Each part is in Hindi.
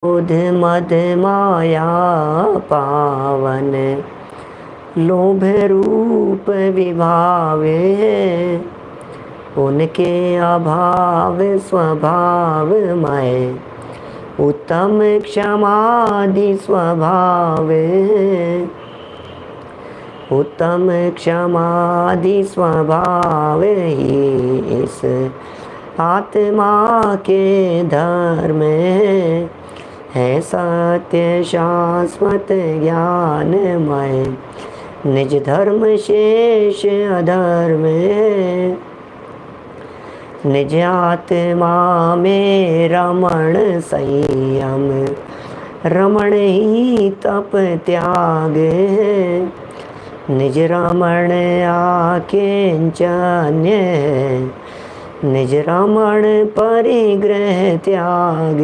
क्रोध मद माया पावन, लोभ रूप विभावे, उनके अभाव स्वभावमय, उत्तम क्षमादि स्वभाव, उत्तम क्षमादि स्वभाव ही इस आत्मा के धर्म है सत्य शाश्वत ज्ञानमय, निज धर्म शेष अधर्म, निज आत्मा में रमण संयम, रमण ही तप त्याग, निज रमण आकिंचन्य, निज रमण परिग्रह त्याग,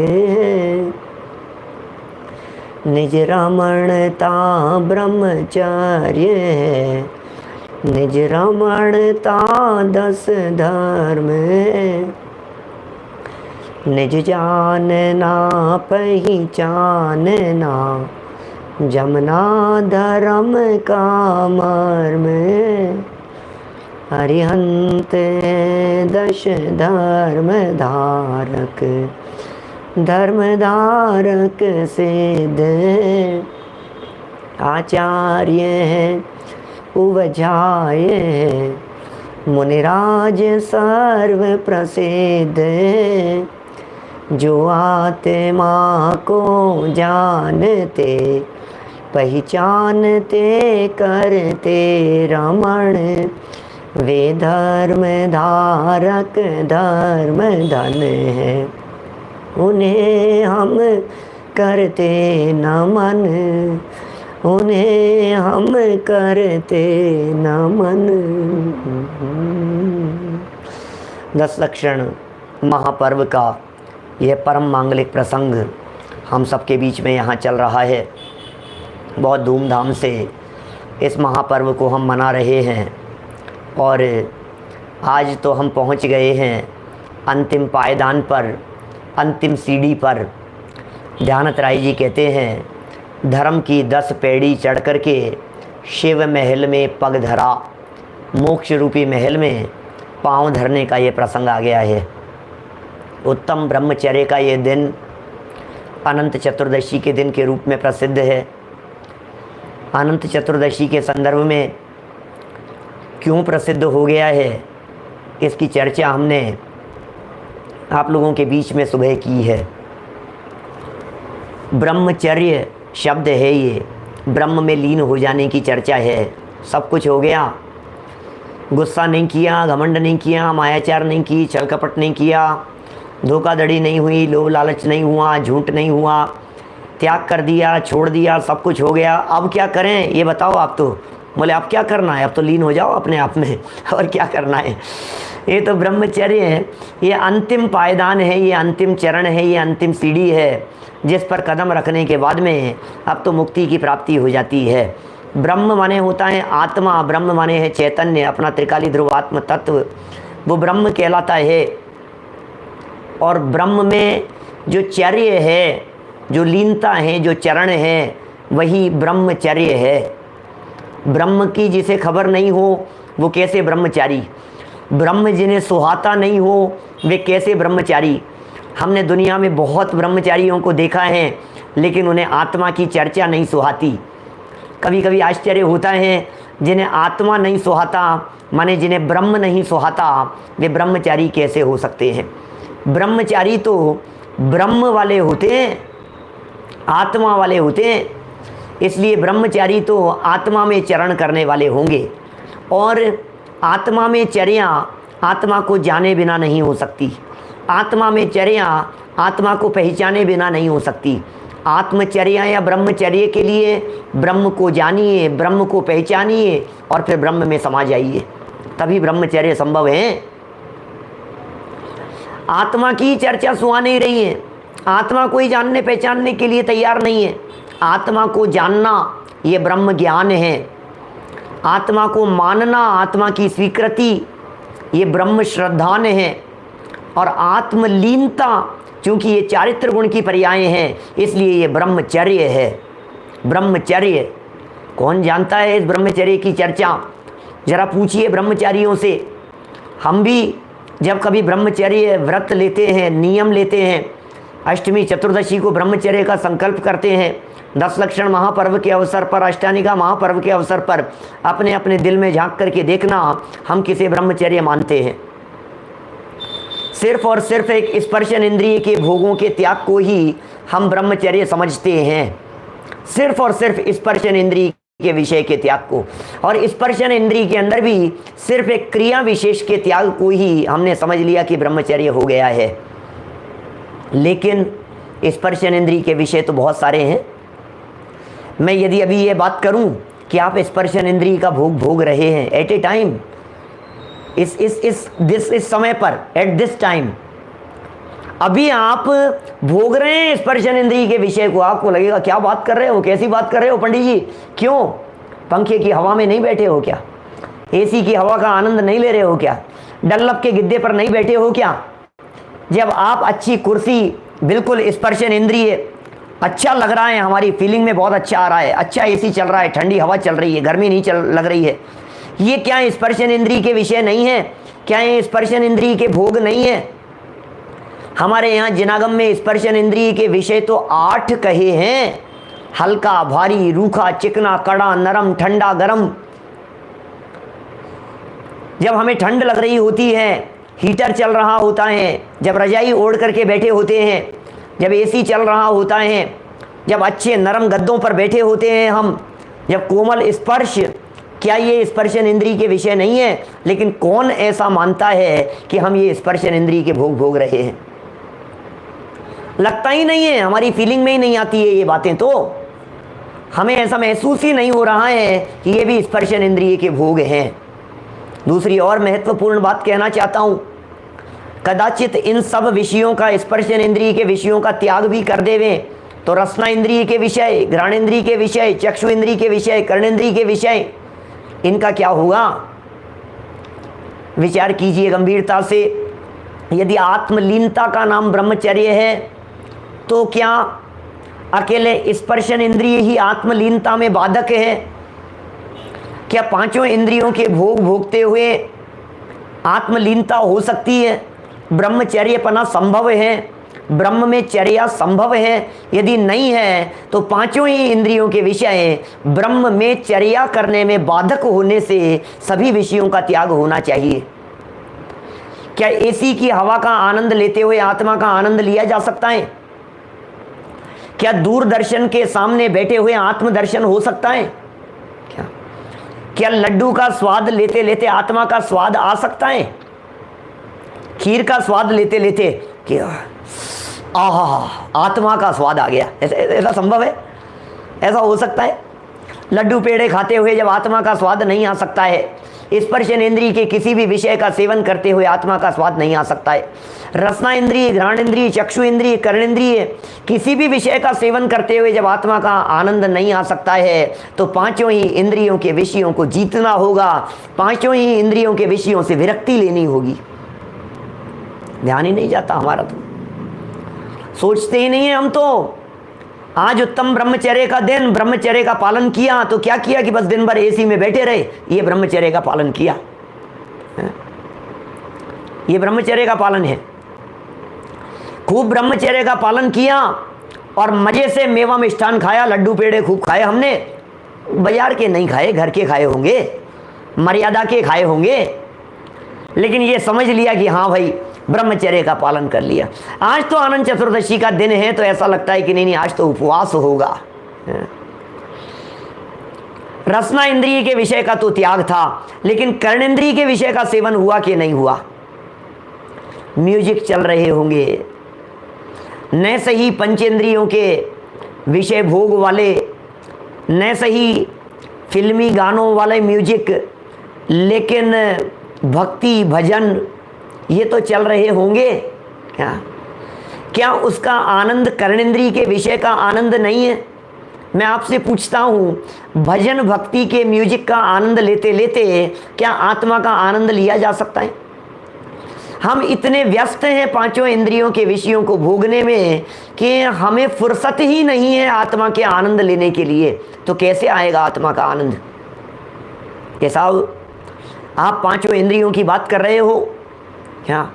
निज रमणता ब्रह्मचर्य, निज रमणता 10 धर्म, निज जानना पहचानना, जमना धर्म का मर्म, अरिहंत 10 धर्म धारक, धर्म धारक सिद्ध, आचार्य उवजाय, मुनिराज सर्व प्रसिद्ध, जो आत्मा को जानते पहचानते करते रमण, वे धर्म धारक धर्म धन है, उन्हें हम करते नमन, उन्हें हम करते नमन। 10 लक्षण महापर्व का यह परम मांगलिक प्रसंग हम सबके बीच में यहाँ चल रहा है। बहुत धूमधाम से इस महापर्व को हम मना रहे हैं और आज तो हम पहुँच गए हैं अंतिम पायदान पर, अंतिम सीढ़ी पर। ध्यानत राय जी कहते हैं, धर्म की 10 पैड़ी चढ़ कर के शिव महल में पग धरा, मोक्ष रूपी महल में पांव धरने का ये प्रसंग आ गया है। उत्तम ब्रह्मचर्य का ये दिन अनंत चतुर्दशी के दिन के रूप में प्रसिद्ध है। अनंत चतुर्दशी के संदर्भ में क्यों प्रसिद्ध हो गया है, इसकी चर्चा हमने आप लोगों के बीच में सुबह की है। ब्रह्मचर्य शब्द है, ये ब्रह्म में लीन हो जाने की चर्चा है। सब कुछ हो गया, गुस्सा नहीं किया, घमंड नहीं किया, मायाचार नहीं की, छल कपट नहीं किया, धोखाधड़ी नहीं हुई, लोभ लालच नहीं हुआ, झूठ नहीं हुआ, त्याग कर दिया, छोड़ दिया, सब कुछ हो गया। अब क्या करें ये बताओ आप तो। बोले अब क्या करना है, अब तो लीन हो जाओ अपने आप में, और क्या करना है। ये तो ब्रह्मचर्य है, ये अंतिम पायदान है, ये अंतिम चरण है, ये अंतिम सीढ़ी है, जिस पर कदम रखने के बाद में अब तो मुक्ति की प्राप्ति हो जाती है। ब्रह्म माने होता है आत्मा, ब्रह्म माने है चैतन्य, अपना त्रिकाली ध्रुव आत्म तत्व, वो ब्रह्म कहलाता है। और ब्रह्म में जो चर्य है, जो लीनता है, जो चरण है, वही ब्रह्मचर्य है। ब्रह्म की जिसे खबर नहीं हो वो कैसे ब्रह्मचारी, ब्रह्म जिन्हें सुहाता नहीं हो वे कैसे ब्रह्मचारी। हमने दुनिया में बहुत ब्रह्मचारियों को देखा है, लेकिन उन्हें आत्मा की चर्चा नहीं सुहाती। कभी कभी आश्चर्य होता है, जिन्हें आत्मा नहीं सुहाता, माने जिन्हें ब्रह्म नहीं सुहाता, वे ब्रह्मचारी कैसे हो सकते हैं। ब्रह्मचारी तो ब्रह्म वाले होते हैं, आत्मा वाले होते हैं। इसलिए ब्रह्मचारी तो आत्मा में चरण करने वाले होंगे। और आत्मा में चर्या आत्मा को जाने बिना नहीं हो सकती, आत्मा में चर्या आत्मा को पहचाने बिना नहीं हो सकती। आत्मचर्या या ब्रह्मचर्य के लिए ब्रह्म को जानिए, ब्रह्म को पहचानिए और फिर ब्रह्म में समा जाइए, तभी ब्रह्मचर्य संभव है। आत्मा की चर्चा सुहा नहीं रही है, आत्मा को ही जानने पहचानने के लिए तैयार नहीं है। आत्मा को जानना ये ब्रह्म ज्ञान है, आत्मा को मानना, आत्मा की स्वीकृति ये ब्रह्म श्रद्धान है। और आत्मलीनता क्योंकि ये चारित्र गुण की पर्याय हैं, इसलिए ये ब्रह्मचर्य है। ब्रह्मचर्य, कौन जानता है इस ब्रह्मचर्य की चर्चा? जरा पूछिए ब्रह्मचारियों से। हम भी जब कभी ब्रह्मचर्य व्रत लेते हैं, नियम लेते हैं, अष्टमी चतुर्दशी को ब्रह्मचर्य का संकल्प करते हैं, 10 लक्षण महापर्व के अवसर पर, अष्टानिका महापर्व के अवसर पर अपने अपने दिल में झांक करके देखना हम किसे ब्रह्मचर्य मानते हैं। सिर्फ और सिर्फ एक स्पर्शन इंद्रिय के भोगों के त्याग को ही हम ब्रह्मचर्य समझते हैं, सिर्फ और सिर्फ स्पर्शन इंद्रिय के विषय के त्याग को। और स्पर्शन इंद्रिय के अंदर भी सिर्फ एक क्रिया विशेष के त्याग को ही हमने समझ लिया कि ब्रह्मचर्य हो गया है। लेकिन स्पर्शन इंद्रिय के विषय तो बहुत सारे हैं। मैं यदि अभी ये बात करूं कि आप स्पर्शन इंद्रिय का भोग भोग रहे हैं एट ए टाइम, इस समय पर, एट दिस टाइम अभी आप भोग रहे हैं स्पर्शन इंद्रिय के विषय को, आपको लगेगा क्या बात कर रहे हो, कैसी बात कर रहे हो पंडित जी? क्यों? पंखे की हवा में नहीं बैठे हो क्या? एसी की हवा का आनंद नहीं ले रहे हो क्या? डल्लप के गिद्दे पर नहीं बैठे हो क्या? जब आप अच्छी कुर्सी, बिल्कुल स्पर्शन इंद्रिय, अच्छा लग रहा है, हमारी फीलिंग में बहुत अच्छा आ रहा है, अच्छा एसी चल रहा है, ठंडी हवा चल रही है, गर्मी नहीं लग रही है, ये क्या स्पर्शन इंद्रिय के विषय नहीं है? क्या ये स्पर्शन इंद्रिय के भोग नहीं है? हमारे यहाँ जिनागम में स्पर्शन इंद्रिय के विषय तो 8 कहे हैं। हल्का, भारी, रूखा, चिकना, कड़ा, नरम, ठंडा, गरम। जब हमें ठंड लग रही होती है, हीटर चल रहा होता है, जब रजाई ओढ़ करके बैठे होते हैं, जब एसी चल रहा होता है, जब अच्छे नरम गद्दों पर बैठे होते हैं हम, जब कोमल स्पर्श, क्या ये स्पर्शन इंद्रिय के विषय नहीं है? लेकिन कौन ऐसा मानता है कि हम ये स्पर्शन इंद्रिय के भोग भोग रहे हैं? लगता ही नहीं है, हमारी फीलिंग में ही नहीं आती है ये बातें, तो हमें ऐसा महसूस ही नहीं हो रहा है कि ये भी स्पर्शन इंद्रिय के भोग हैं। दूसरी और महत्वपूर्ण बात कहना चाहता हूं, कदाचित इन सब विषयों का, स्पर्शन इंद्रिय के विषयों का त्याग भी कर देवें तो रसना इंद्रिय के विषय, घ्राण इंद्रिय के विषय, चक्षु इंद्रिय के विषय, कर्णेंद्रिय के विषय, इनका क्या होगा? विचार कीजिए गंभीरता से। यदि आत्मलीनता का नाम ब्रह्मचर्य है तो क्या अकेले स्पर्शन इंद्रिय ही आत्मलीनता में बाधक है? क्या पांचों इंद्रियों के भोग भोगते हुए आत्मलीनता हो सकती है? ब्रह्मचर्यपना संभव है? ब्रह्म में चर्या संभव है? यदि नहीं है तो पांचों ही इंद्रियों के विषय ब्रह्म में चर्या करने में बाधक होने से सभी विषयों का त्याग होना चाहिए। क्या एसी की हवा का आनंद लेते हुए आत्मा का आनंद लिया जा सकता है? क्या दूरदर्शन के सामने बैठे हुए आत्मदर्शन हो सकता है? क्या लड्डू का स्वाद लेते लेते आत्मा का स्वाद आ सकता है? खीर का स्वाद लेते लेते कि आत्मा का स्वाद आ गया, ऐसा संभव है? ऐसा हो सकता है? लड्डू पेड़े खाते हुए जब आत्मा का स्वाद नहीं आ सकता है, स्पर्शन इंद्रिय के किसी भी विषय का सेवन करते हुए आत्मा का स्वाद नहीं आ सकता है, रसना इंद्रिय, घ्राण इंद्रिय, चक्षु इंद्रिय, कर्णेंद्रिय, किसी भी विषय का सेवन करते हुए जब आत्मा का आनंद नहीं आ सकता है, तो पांचों ही इंद्रियों के विषयों को जीतना होगा, पांचों ही इंद्रियों के विषयों से विरक्ति लेनी होगी। ध्यान ही नहीं जाता हमारा, तो सोचते ही नहीं है हम। तो आज उत्तम ब्रह्मचर्य का दिन, ब्रह्मचर्य का पालन किया तो क्या किया कि बस दिन भर एसी में बैठे रहे, ये ब्रह्मचर्य का पालन किया, ये ब्रह्मचर्य का पालन है। खूब ब्रह्मचर्य का पालन किया और मजे से मेवा मिष्ठान खाया, लड्डू पेड़े खूब खाए हमने, बाजार के नहीं खाए, घर के खाए होंगे, मर्यादा के खाए होंगे, लेकिन ये समझ लिया कि हाँ भाई ब्रह्मचर्य का पालन कर लिया। आज तो अनंत चतुर्दशी का दिन है तो ऐसा लगता है कि नहीं आज तो उपवास होगा। रसना इंद्रिय के विषय का तो त्याग था, लेकिन कर्णेंद्रिय के विषय का सेवन हुआ कि नहीं हुआ? म्यूजिक चल रहे होंगे, न सही पंचेंद्रियों के विषय भोग वाले, न सही फिल्मी गानों वाले म्यूजिक, लेकिन भक्ति भजन ये तो चल रहे होंगे। क्या उसका आनंद कर्णेंद्रिय के विषय का आनंद नहीं है? मैं आपसे पूछता हूँ, भजन भक्ति के म्यूजिक का आनंद लेते लेते क्या आत्मा का आनंद लिया जा सकता है? हम इतने व्यस्त हैं पांचों इंद्रियों के विषयों को भोगने में कि हमें फुर्सत ही नहीं है आत्मा के आनंद लेने के लिए। तो कैसे आएगा आत्मा का आनंद? ये साहब आप पांचों इंद्रियों की बात कर रहे हो क्या?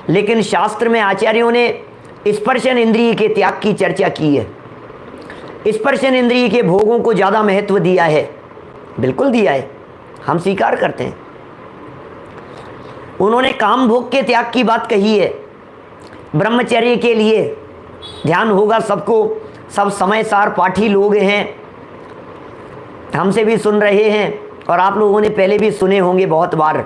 लेकिन शास्त्र में आचार्यों ने स्पर्शन इंद्रिय के त्याग की चर्चा की है। स्पर्शन इंद्रिय के भोगों को ज़्यादा महत्व दिया है, बिल्कुल दिया है, हम स्वीकार करते हैं। उन्होंने काम भोग के त्याग की बात कही है। ब्रह्मचर्य के लिए ध्यान होगा सबको, सब समय सार पाठी लोग हैं, हमसे भी सुन रहे हैं और आप लोगों ने पहले भी सुने होंगे बहुत बार।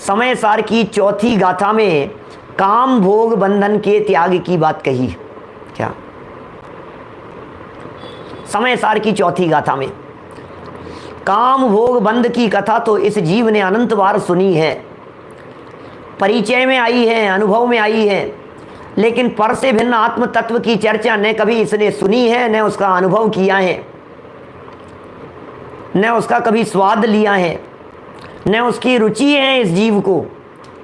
समय सार की चौथी गाथा में काम भोग बंधन के त्याग की बात कही। क्या? समय सार की चौथी गाथा में काम भोग बंध की कथा तो इस जीव ने अनंत बार सुनी है, परिचय में आई है, अनुभव में आई है, लेकिन पर से भिन्न आत्म तत्व की चर्चा न कभी इसने सुनी है, न उसका अनुभव किया है, न उसका कभी स्वाद लिया है, न उसकी रुचि है इस जीव को।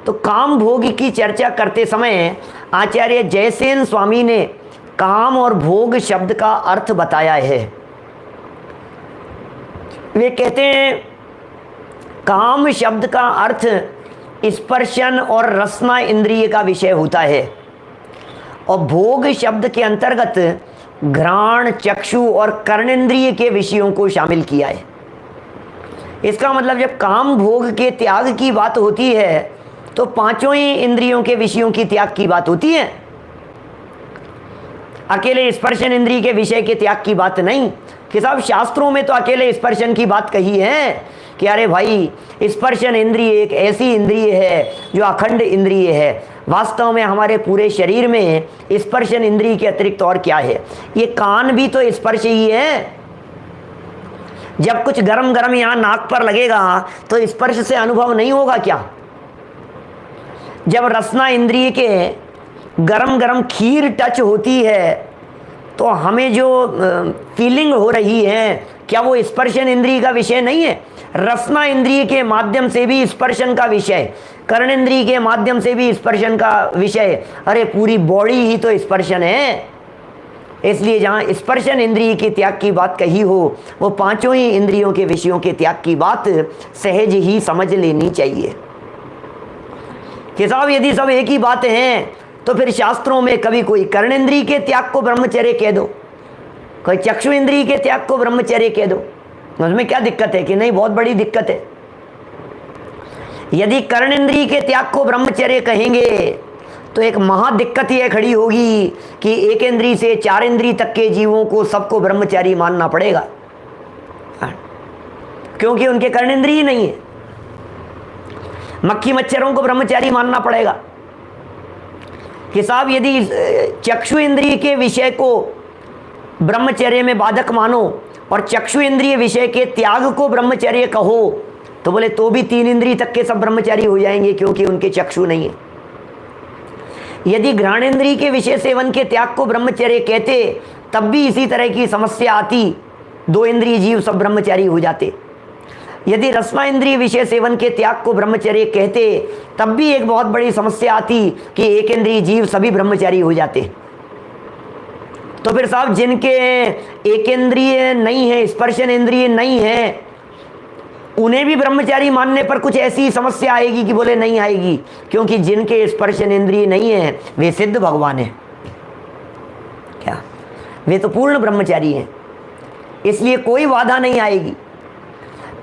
तो काम भोग की चर्चा करते समय आचार्य जयसेन स्वामी ने काम और भोग शब्द का अर्थ बताया है। वे कहते हैं काम शब्द का अर्थ स्पर्शन और रसना इंद्रिय का विषय होता है और भोग शब्द के अंतर्गत घ्राण, चक्षु और कर्णेंद्रिय के विषयों को शामिल किया है। इसका मतलब जब काम भोग के त्याग की बात होती है तो पांचों ही इंद्रियों के विषयों की त्याग की बात होती है, अकेले स्पर्शन इंद्रिय के विषय के त्याग की बात नहीं। कि साहब शास्त्रों में तो अकेले स्पर्शन की बात कही है कि अरे भाई स्पर्शन इंद्रिय एक ऐसी इंद्रिय है जो अखंड इंद्रिय है। वास्तव में हमारे पूरे शरीर में स्पर्शन इंद्रिय के अतिरिक्त और क्या है? ये कान भी तो स्पर्श ही है। जब कुछ गरम गरम यहाँ नाक पर लगेगा तो स्पर्श से अनुभव नहीं होगा क्या? जब रसना इंद्रिय के गरम गरम खीर टच होती है तो हमें जो फीलिंग हो रही है, क्या वो स्पर्शन इंद्रिय का विषय नहीं है? रसना इंद्रिय के माध्यम से भी स्पर्शन का विषय, कर्णेंद्रिय के माध्यम से भी स्पर्शन का विषय, अरे पूरी बॉडी ही तो स्पर्शन है। इसलिए जहाँ स्पर्शन इंद्रिय के त्याग की बात कही हो वो पांचों ही इंद्रियों के विषयों के त्याग की बात सहज ही समझ लेनी चाहिए। कि साहब यदि सब एक ही बात हैं तो फिर शास्त्रों में कभी कोई कर्णेंद्रिय के त्याग को ब्रह्मचर्य कह दो, कोई चक्षु इंद्रिय के त्याग को ब्रह्मचर्य कह दो, उसमें क्या दिक्कत है? कि नहीं, बहुत बड़ी दिक्कत है। यदि कर्णेंद्रिय के त्याग को ब्रह्मचर्य कहेंगे तो एक महा दिक्कत यह खड़ी होगी कि एक इंद्रिय से चार इंद्रिय तक के जीवों को सबको ब्रह्मचारी मानना पड़ेगा, क्योंकि उनके कर्णेंद्रिय नहीं है। मक्खी मच्छरों को ब्रह्मचारी मानना पड़ेगा। कि साहब यदि चक्षु इंद्रिय के विषय को ब्रह्मचर्य में बाधक मानो और चक्षु इंद्रिय विषय के त्याग को ब्रह्मचर्य कहो तो बोले तो भी तीन इंद्रिय तक के सब ब्रह्मचारी हो जाएंगे, क्योंकि उनके चक्षु नहीं है। यदि घ्राणेंद्रिय के विषय सेवन के त्याग को ब्रह्मचर्य कहते तब भी इसी तरह की समस्या आती, दो इंद्रिय जीव सब ब्रह्मचारी हो जाते। यदि रसना इंद्रिय विषय सेवन के त्याग को ब्रह्मचर्य कहते तब भी एक बहुत बड़ी समस्या आती कि एक इंद्रिय जीव सभी ब्रह्मचारी हो जाते। तो फिर साहब जिनके एक इंद्रिय नहीं है, स्पर्शन इंद्रिय नहीं है, उन्हें भी ब्रह्मचारी मानने पर कुछ ऐसी समस्या आएगी कि बोले नहीं आएगी, क्योंकि जिनके स्पर्शन इंद्रिय नहीं है वे सिद्ध भगवान है। क्या? वे तो पूर्ण ब्रह्मचारी हैं, इसलिए कोई बाधा नहीं आएगी।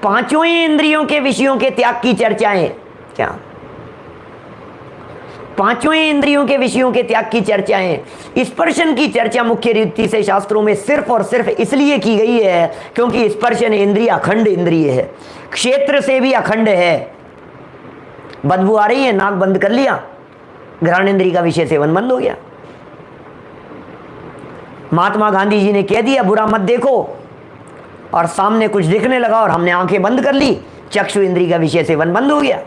पांचों ही इंद्रियों के विषयों के त्याग की चर्चाएं, क्या पांचों ही इंद्रियों के विषयों के त्याग की चर्चाएं, स्पर्शन की चर्चा मुख्य रीति से शास्त्रों में सिर्फ और सिर्फ इसलिए की गई है क्योंकि स्पर्शन इंद्रिय अखंड इंद्रिय है, क्षेत्र से भी अखंड है। बदबू आ रही है, नाक बंद कर लिया, घ्राण इंद्रिय का विषय सेवन बंद हो गया। महात्मा गांधी जी ने कह दिया बुरा मत देखो, और सामने कुछ दिखने लगा और हमने आंखें बंद कर ली, चक्षु इंद्रिय का विषय सेवन बंद हो गया।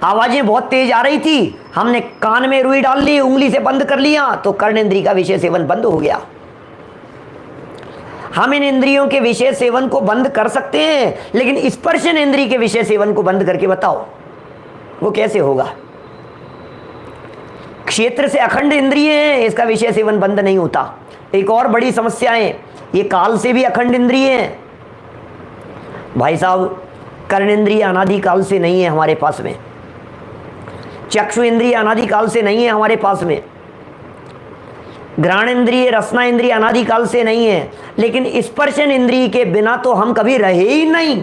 आवाजें बहुत तेज आ रही थी, हमने कान में रुई डाल ली, उंगली से बंद कर लिया, तो कर्ण इंद्रिय का विषय सेवन बंद हो गया। हम इन इंद्रियों के विषय सेवन को बंद कर सकते हैं, लेकिन स्पर्शन इंद्रिय के विषय सेवन को बंद करके बताओ। वो कैसे होगा? क्षेत्र से अखंड इंद्रिय है, इसका विषय सेवन बंद नहीं होता। एक और बड़ी समस्या है, ये काल से भी अखंड इंद्रिय है। भाई साहब, कर्णेंद्रिय अनादिकाल से नहीं है हमारे पास में, चक्षु इंद्रिय अनादिकाल से नहीं है हमारे पास में, घ्राणेंद्रिय रसना इंद्रिय अनादिकाल से नहीं है, लेकिन स्पर्शन इंद्रिय के बिना तो हम कभी रहे ही नहीं।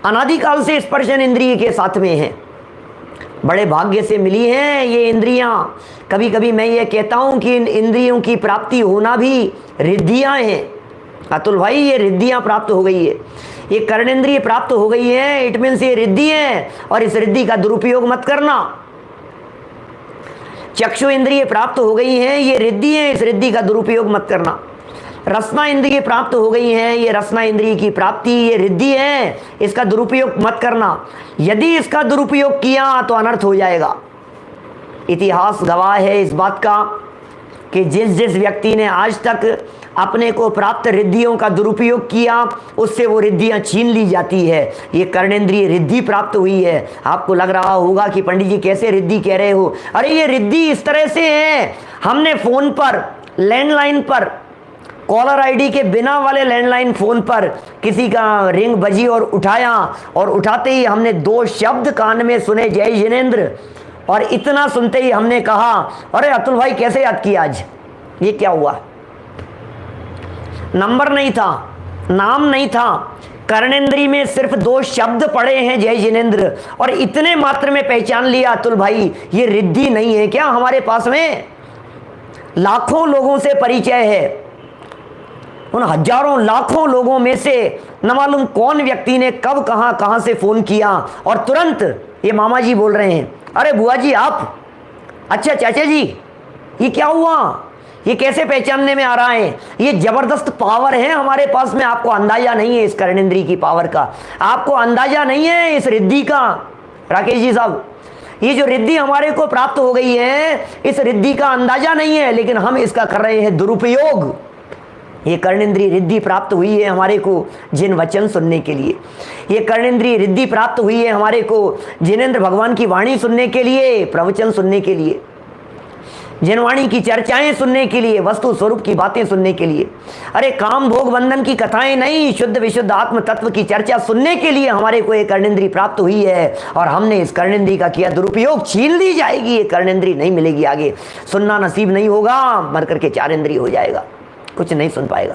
अनादिकाल से स्पर्शन इंद्रिय के साथ में है, बड़े भाग्य से मिली हैं ये इंद्रियां। कभी कभी मैं ये कहता हूं कि इन इंद्रियों की प्राप्ति होना भी रिद्धियां हैं। अतुल भाई, ये रिद्धियां प्राप्त हो गई है, ये कर्णेंद्रिय प्राप्त हो गई है, इट मीन्स ये रिद्धि है, और इस रिद्धि का दुरुपयोग मत करना। चक्षु इंद्रिय प्राप्त हो गई है, ये रिद्धि है, इस रिद्धि का दुरुपयोग मत करना। रसना इंद्रिय प्राप्त हो गई है, ये रसना इंद्रिय की प्राप्ति ये रिद्धि है, इसका दुरुपयोग मत करना। यदि इसका दुरुपयोग किया तो अनर्थ हो जाएगा। इतिहास गवाह है इस बात का कि जिस जिस व्यक्ति ने आज तक अपने को प्राप्त रिद्धियों का दुरुपयोग किया, उससे वो रिद्धियां छीन ली जाती है। ये कर्णेंद्रिय रिद्धि प्राप्त हुई है। आपको लग रहा होगा कि पंडित जी कैसे रिद्धि कह रहे हो? अरे ये रिद्धि इस तरह से है, हमने फोन पर, लैंडलाइन पर, कॉलर आईडी के बिना वाले लैंडलाइन फोन पर किसी का रिंग बजी और उठाया, और उठाते ही हमने 2 शब्द कान में सुने, जय जिनेंद्र, और इतना सुनते ही हमने कहा, अरे अतुल भाई कैसे याद किया आज? ये क्या हुआ? नंबर नहीं था, नाम नहीं था, कर्णेंद्रिय में सिर्फ 2 शब्द पड़े हैं, जय जिनेंद्र, और इतने मात्र में पहचान लिया। अतुल भाई, ये रिद्धि नहीं है क्या हमारे पास में? लाखों लोगों से परिचय है, उन हजारों लाखों लोगों में से न मालूम कौन व्यक्ति ने कब कहां से फोन किया, और तुरंत ये मामा जी बोल रहे हैं, अरे बुआ जी आप, अच्छा चाचा जी, ये क्या हुआ? ये कैसे पहचानने में आ रहा है? ये जबरदस्त पावर है हमारे पास में, आपको अंदाजा नहीं है इस कर्णेंद्रिय की पावर का, आपको अंदाजा नहीं है इस रिद्धि का। राकेश जी साहब, ये जो रिद्धि हमारे को प्राप्त हो गई है, इस रिद्धि का अंदाजा नहीं है, लेकिन हम इसका कर रहे हैं दुरुपयोग। ये कर्णेंद्रिय रिद्धि प्राप्त हुई है हमारे को जिन वचन सुनने के लिए, ये कर्णेंद्रिय रिद्धि प्राप्त हुई है हमारे को जिनेंद्र भगवान की वाणी सुनने के लिए, प्रवचन सुनने के लिए, जिनवाणी की चर्चाएं सुनने के लिए, वस्तु स्वरूप की बातें सुनने के लिए। अरे काम भोग बंधन की कथाएं नहीं, शुद्ध विशुद्ध आत्म तत्व की चर्चा सुनने के लिए हमारे को एक कर्णेंद्रिय प्राप्त हुई है, और हमने इस कर्णेंद्रिय का किया दुरुपयोग। छीन ली जाएगी ये कर्णेंद्रिय, नहीं मिलेगी आगे, सुनना नसीब नहीं होगा, मर करके 4 इंद्रिय हो जाएगा, कुछ नहीं सुन पाएगा।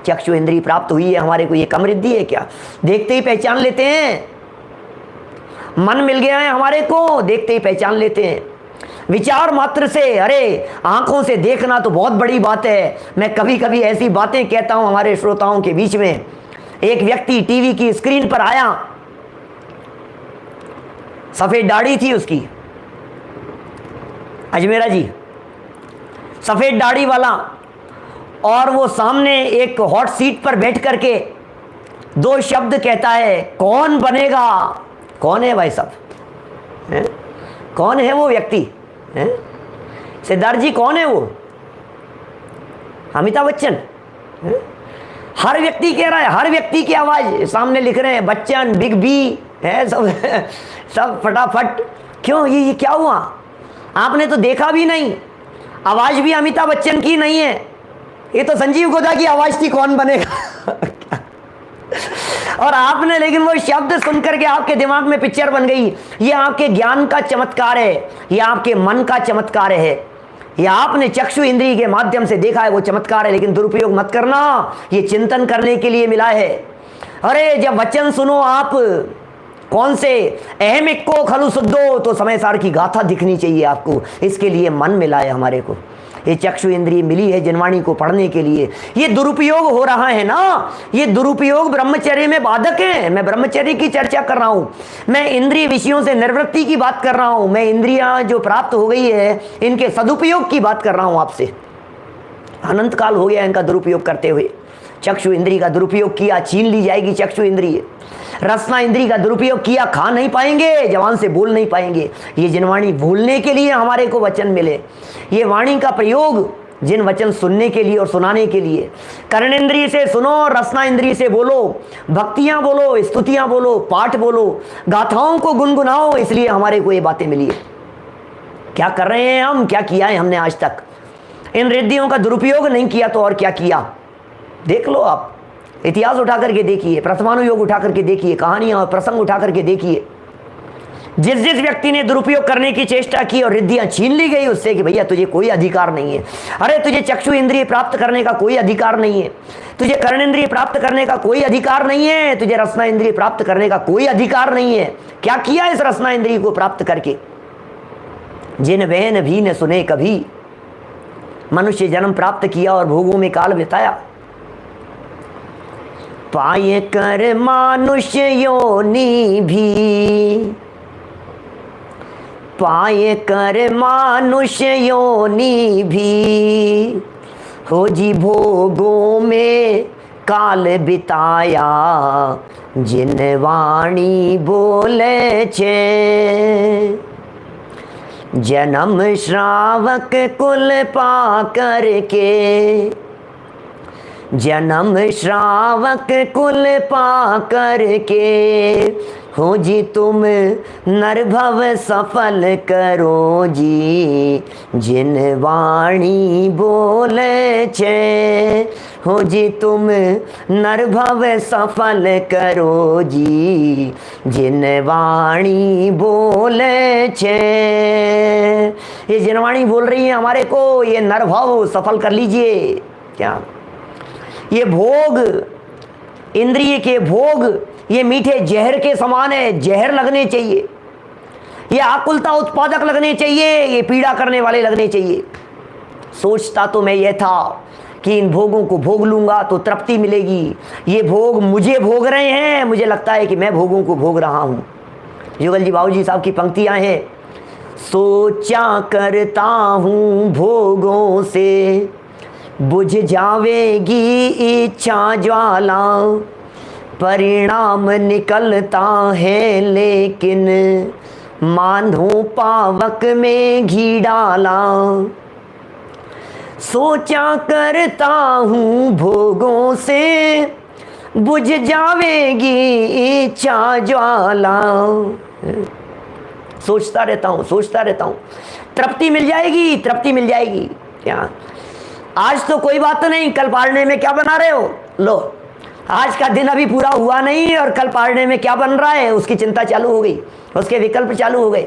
चक्षु इंद्रिय प्राप्त हुई है हमारे को, ये कम रिद्धि है क्या? देखते ही पहचान लेते हैं। मन मिल गया है हमारे को, देखते ही पहचान लेते हैं, विचार मात्र से। अरे आंखों से देखना तो बहुत बड़ी बात है। मैं कभी कभी ऐसी बातें कहता हूं हमारे श्रोताओं के बीच में। एक व्यक्ति टीवी की स्क्रीन पर आया, सफेद दाढ़ी थी उसकी, अजमेरा जी, सफेद दाढ़ी वाला, और वो सामने एक हॉट सीट पर बैठ करके 2 शब्द कहता है, कौन बनेगा? कौन है भाई साहब? कौन है वो व्यक्ति? सिद्धार्थ जी कौन है वो? अमिताभ बच्चन? हर व्यक्ति कह रहा है, हर व्यक्ति की आवाज सामने लिख रहे हैं, बच्चन, बिग बी है सब सब फटाफट। क्यों? ये क्या हुआ? आपने तो देखा भी नहीं, आवाज भी अमिताभ बच्चन की नहीं है, ये तो संजीव गोदा की आवाज थी, कौन बनेगा। और आपने, लेकिन वो शब्द सुनकर के आपके दिमाग में पिक्चर बन गई। ये आपके ज्ञान का चमत्कार है, ये आपके मन का चमत्कार है, ये आपने चक्षु इंद्रिय के माध्यम से देखा है, वो चमत्कार है, लेकिन दुरुपयोग मत करना, ये चिंतन करने के लिए मिला है। अरे जब वचन सुनो आप, कौन से अहमिक को खलु शुद्धो, तो समय सार की गाथा दिखनी चाहिए आपको, इसके लिए मन मिला है हमारे को, ये चक्षु इंद्रिय मिली है जिनवाणी को पढ़ने के लिए। ये दुरुपयोग हो रहा है ना, ये दुरुपयोग ब्रह्मचर्य में बाधक है। मैं ब्रह्मचर्य की चर्चा कर रहा हूं, मैं इंद्रिय विषयों से निर्वृत्ति की बात कर रहा हूं, मैं इंद्रियां जो प्राप्त हो गई है इनके सदुपयोग की बात कर रहा हूं आपसे। अनंत काल हो गया इनका दुरुपयोग करते हुए। चक्षु इंद्रिय का दुरुपयोग किया, छीन ली जाएगी चक्षु इंद्रिय। रसना इंद्रिय का दुरुपयोग किया, खा नहीं पाएंगे, जवान से बोल नहीं पाएंगे। ये जिनवाणी भूलने के लिए हमारे को वचन मिले, ये वाणी का प्रयोग जिन वचन सुनने के लिए और सुनाने के लिए। कर्णेंद्रिय से सुनो, रसना इंद्रिय से बोलो, भक्तियां बोलो, स्तुतियां बोलो, पाठ बोलो, गाथाओं को गुनगुनाओ, इसलिए हमारे को ये बातें मिली है। क्या कर रहे हैं हम, क्या किया है हमने आज तक? इन रिद्धियों का दुरुपयोग नहीं किया तो और क्या किया? देख लो आप, इतिहास उठा करके देखिए, प्रथमानुयोग उठा करके देखिए, कहानियां और प्रसंग उठा करके देखिए। जिस जिस व्यक्ति ने दुरुपयोग करने की चेष्टा की और रिद्धियां छीन ली गई उससे कि भैया तुझे कोई अधिकार नहीं है, अरे तुझे चक्षु इंद्रिय प्राप्त करने का कोई अधिकार नहीं है, तुझे कर्णेंद्रिय प्राप्त करने का कोई अधिकार नहीं है, तुझे रसना इंद्रिय प्राप्त करने का कोई अधिकार नहीं है। क्या किया इस रसना इंद्रिय को प्राप्त करके? जिन बहन भी न सुने कभी, मनुष्य जन्म प्राप्त किया और भोगों में काल बिताया। पाए कर मानुष्य योनि भी, पाए कर मानुष्य योनि भी, हो जी भोगों में काल बिताया। जिन वाणी बोले छे, जन्म श्रावक कुल पा करके, जन्म श्रावक कुल पा करके, हो जी तुम नरभव सफल करो जी। जिन वाणी बोले छे, हो जी तुम नरभव सफल करो जी। जिन वाणी बोले छे, ये जिन वाणी बोल रही है हमारे को, ये नरभव सफल कर लीजिए। क्या ये भोग, इंद्रिय के भोग, ये मीठे जहर के समान है, जहर लगने चाहिए, ये आकुलता उत्पादक लगने चाहिए, ये पीड़ा करने वाले लगने चाहिए। सोचता तो मैं ये था कि इन भोगों को भोग लूंगा तो तृप्ति मिलेगी, ये भोग मुझे भोग रहे हैं, मुझे लगता है कि मैं भोगों को भोग रहा हूं। जुगल जी बाबूजी साहब की पंक्तियां हैं, सोचा करता हूं भोगों से, बुझ जावेगी इच्छा ज्वाला। परिणाम निकलता है लेकिन, मांधो पावक में घी डाला। सोचा करता हूँ भोगों से, बुझ जावेगी इच्छा ज्वाला। सोचता रहता हूँ, सोचता रहता हूँ, तृप्ति मिल जाएगी, तृप्ति मिल जाएगी। क्या आज तो कोई बात नहीं, कल पाड़ने में क्या बना रहे हो? लो, आज का दिन अभी पूरा हुआ नहीं और कल पाड़ने में क्या बन रहा है उसकी चिंता चालू हो गई, उसके विकल्प चालू हो गए।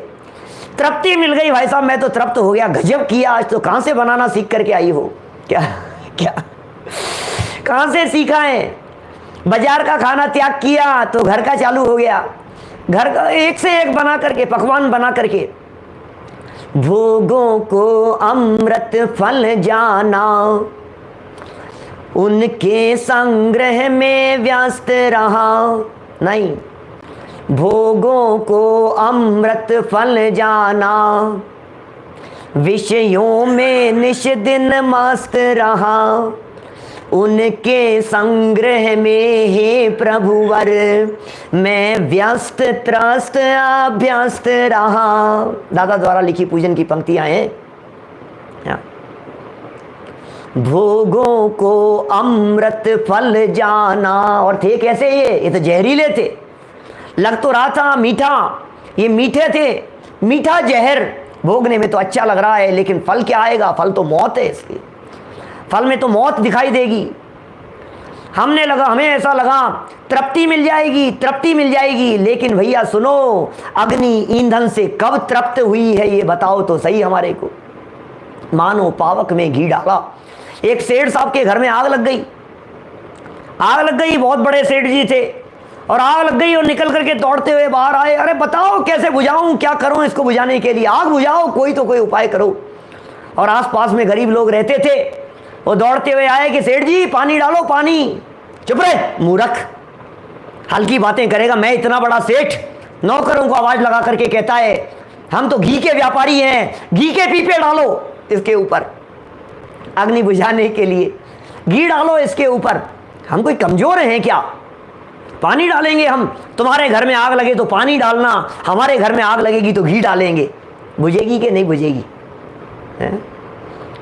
तृप्ति मिल गई, भाई साहब मैं तो तृप्त हो गया, गजब किया, आज तो कहाँ से बनाना सीख करके आई हो? क्या क्या कहाँ से सीखा है? बाजार का खाना त्याग किया तो घर का चालू हो गया, घर का एक से एक बना करके, पकवान बना करके। भोगों को अमृत फल जाना, उनके संग्रह में व्यस्त रहा नहीं। भोगों को अमृत फल जाना, विषयों में निश दिन मस्त रहा। उनके संग्रह में हे प्रभुवर, मैं व्यस्त त्रस्त अभ्यस्त रहा। दादा द्वारा लिखी पूजन की पंक्तियां हैं। भोगों को अमृत फल जाना, और थे कैसे? ये तो जहरीले थे। लग तो रहा था मीठा, ये मीठे थे, मीठा जहर भोगने में तो अच्छा लग रहा है, लेकिन फल क्या आएगा? फल तो मौत है इसकी, फल में तो मौत दिखाई देगी। हमें ऐसा लगा तृप्ति मिल जाएगी, तृप्ति मिल जाएगी, लेकिन भैया सुनो, अग्नि ईंधन से कब तृप्त हुई है ये बताओ तो सही हमारे को। मानो पावक में घी डाला। एक सेठ साहब के घर में आग लग गई, आग लग गई, बहुत बड़े सेठ जी थे, और आग लग गई और निकल करके दौड़ते हुए बाहर आए। अरे बताओ कैसे बुझाऊं, क्या करूं इसको बुझाने के लिए? आग बुझाओ, कोई तो कोई उपाय करो। और आसपास में गरीब लोग रहते थे, वो दौड़ते हुए आए कि सेठ जी पानी डालो, पानी। चुप रहे मूर्ख, हल्की बातें करेगा। मैं इतना बड़ा सेठ नौकरों को आवाज लगा करके कहता है हम तो घी के व्यापारी हैं, घी के पीपे डालो इसके ऊपर अग्नि बुझाने के लिए, घी डालो इसके ऊपर। हम कोई कमजोर हैं क्या? पानी डालेंगे हम, तुम्हारे घर में आग लगे तो पानी डालना, हमारे घर में आग लगेगी तो घी डालेंगे। बुझेगी कि नहीं बुझेगी?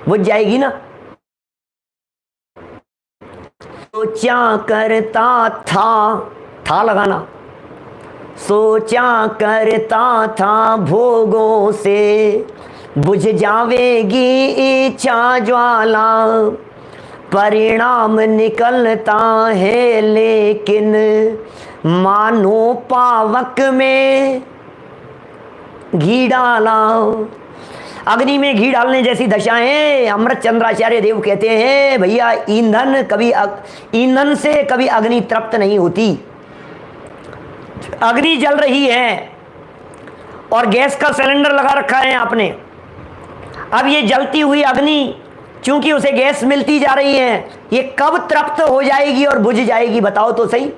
बुझ जाएगी ना। सोचा करता था लगाना, सोचा करता था भोगों से बुझ जावेगी इच्छा ज्वाला, परिणाम निकलता है लेकिन मानो पावक में घी डाला। अग्नि में घी डालने जैसी दशा है। अमृत चंद्राचार्य देव कहते हैं भैया ईंधन से कभी अग्नि तृप्त नहीं होती। अग्नि जल रही है और गैस का सिलेंडर लगा रखा है आपने। अब ये जलती हुई अग्नि चूंकि उसे गैस मिलती जा रही है, ये कब तृप्त हो जाएगी और बुझ जाएगी बताओ तो सही।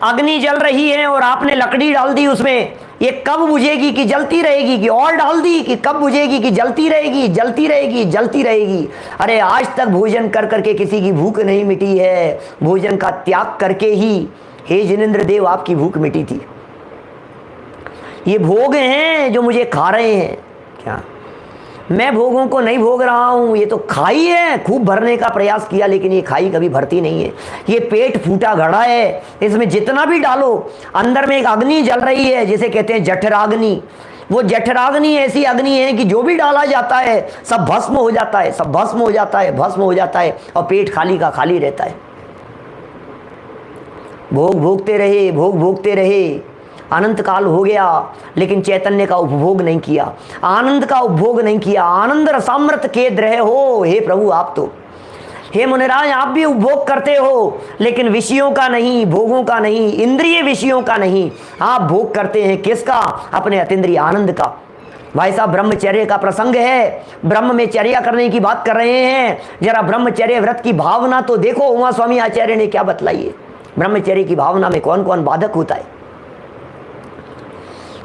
अग्नि जल रही है और आपने लकड़ी डाल दी उसमें, ये कब बुझेगी कि जलती रहेगी, कि और डाल दी कि कब बुझेगी कि जलती रहेगी जलती रहेगी जलती रहेगी। अरे आज तक भोजन कर करके किसी की भूख नहीं मिटी है, भोजन का त्याग करके ही हे जिनेंद्र देव आपकी भूख मिटी थी। ये भोग हैं जो मुझे खा रहे हैं, क्या मैं भोगों को नहीं भोग रहा हूं। ये तो खाई है, खूब भरने का प्रयास किया लेकिन ये खाई कभी भरती नहीं है। ये पेट फूटा घड़ा है, इसमें जितना भी डालो अंदर में एक अग्नि जल रही है जिसे कहते हैं जठराग्नि। वो जठराग्नि ऐसी अग्नि है कि जो भी डाला जाता है सब भस्म हो जाता है, सब भस्म हो जाता है, भस्म हो जाता है और पेट खाली का खाली रहता है। भोग भोगते रहे, भोग भोगते रहे, अनंत काल हो गया लेकिन चैतन्य का उपभोग नहीं किया, आनंद का उपभोग नहीं किया। आनंद रसामृत खेद रहे हो हे प्रभु आप तो। हे मुनिराज आप भी उपभोग करते हो लेकिन विषयों का नहीं, भोगों का नहीं, इंद्रिय विषयों का नहीं। आप भोग करते हैं किसका? अपने अतीन्द्रिय आनंद का। भाई साहब ब्रह्मचर्य का प्रसंग है, ब्रह्म में चर्या करने की बात कर रहे हैं। जरा ब्रह्मचर्य व्रत की भावना तो देखो उमा स्वामी आचार्य ने क्या बतलाई है। ब्रह्मचर्य की भावना में कौन कौन बाधक होता है?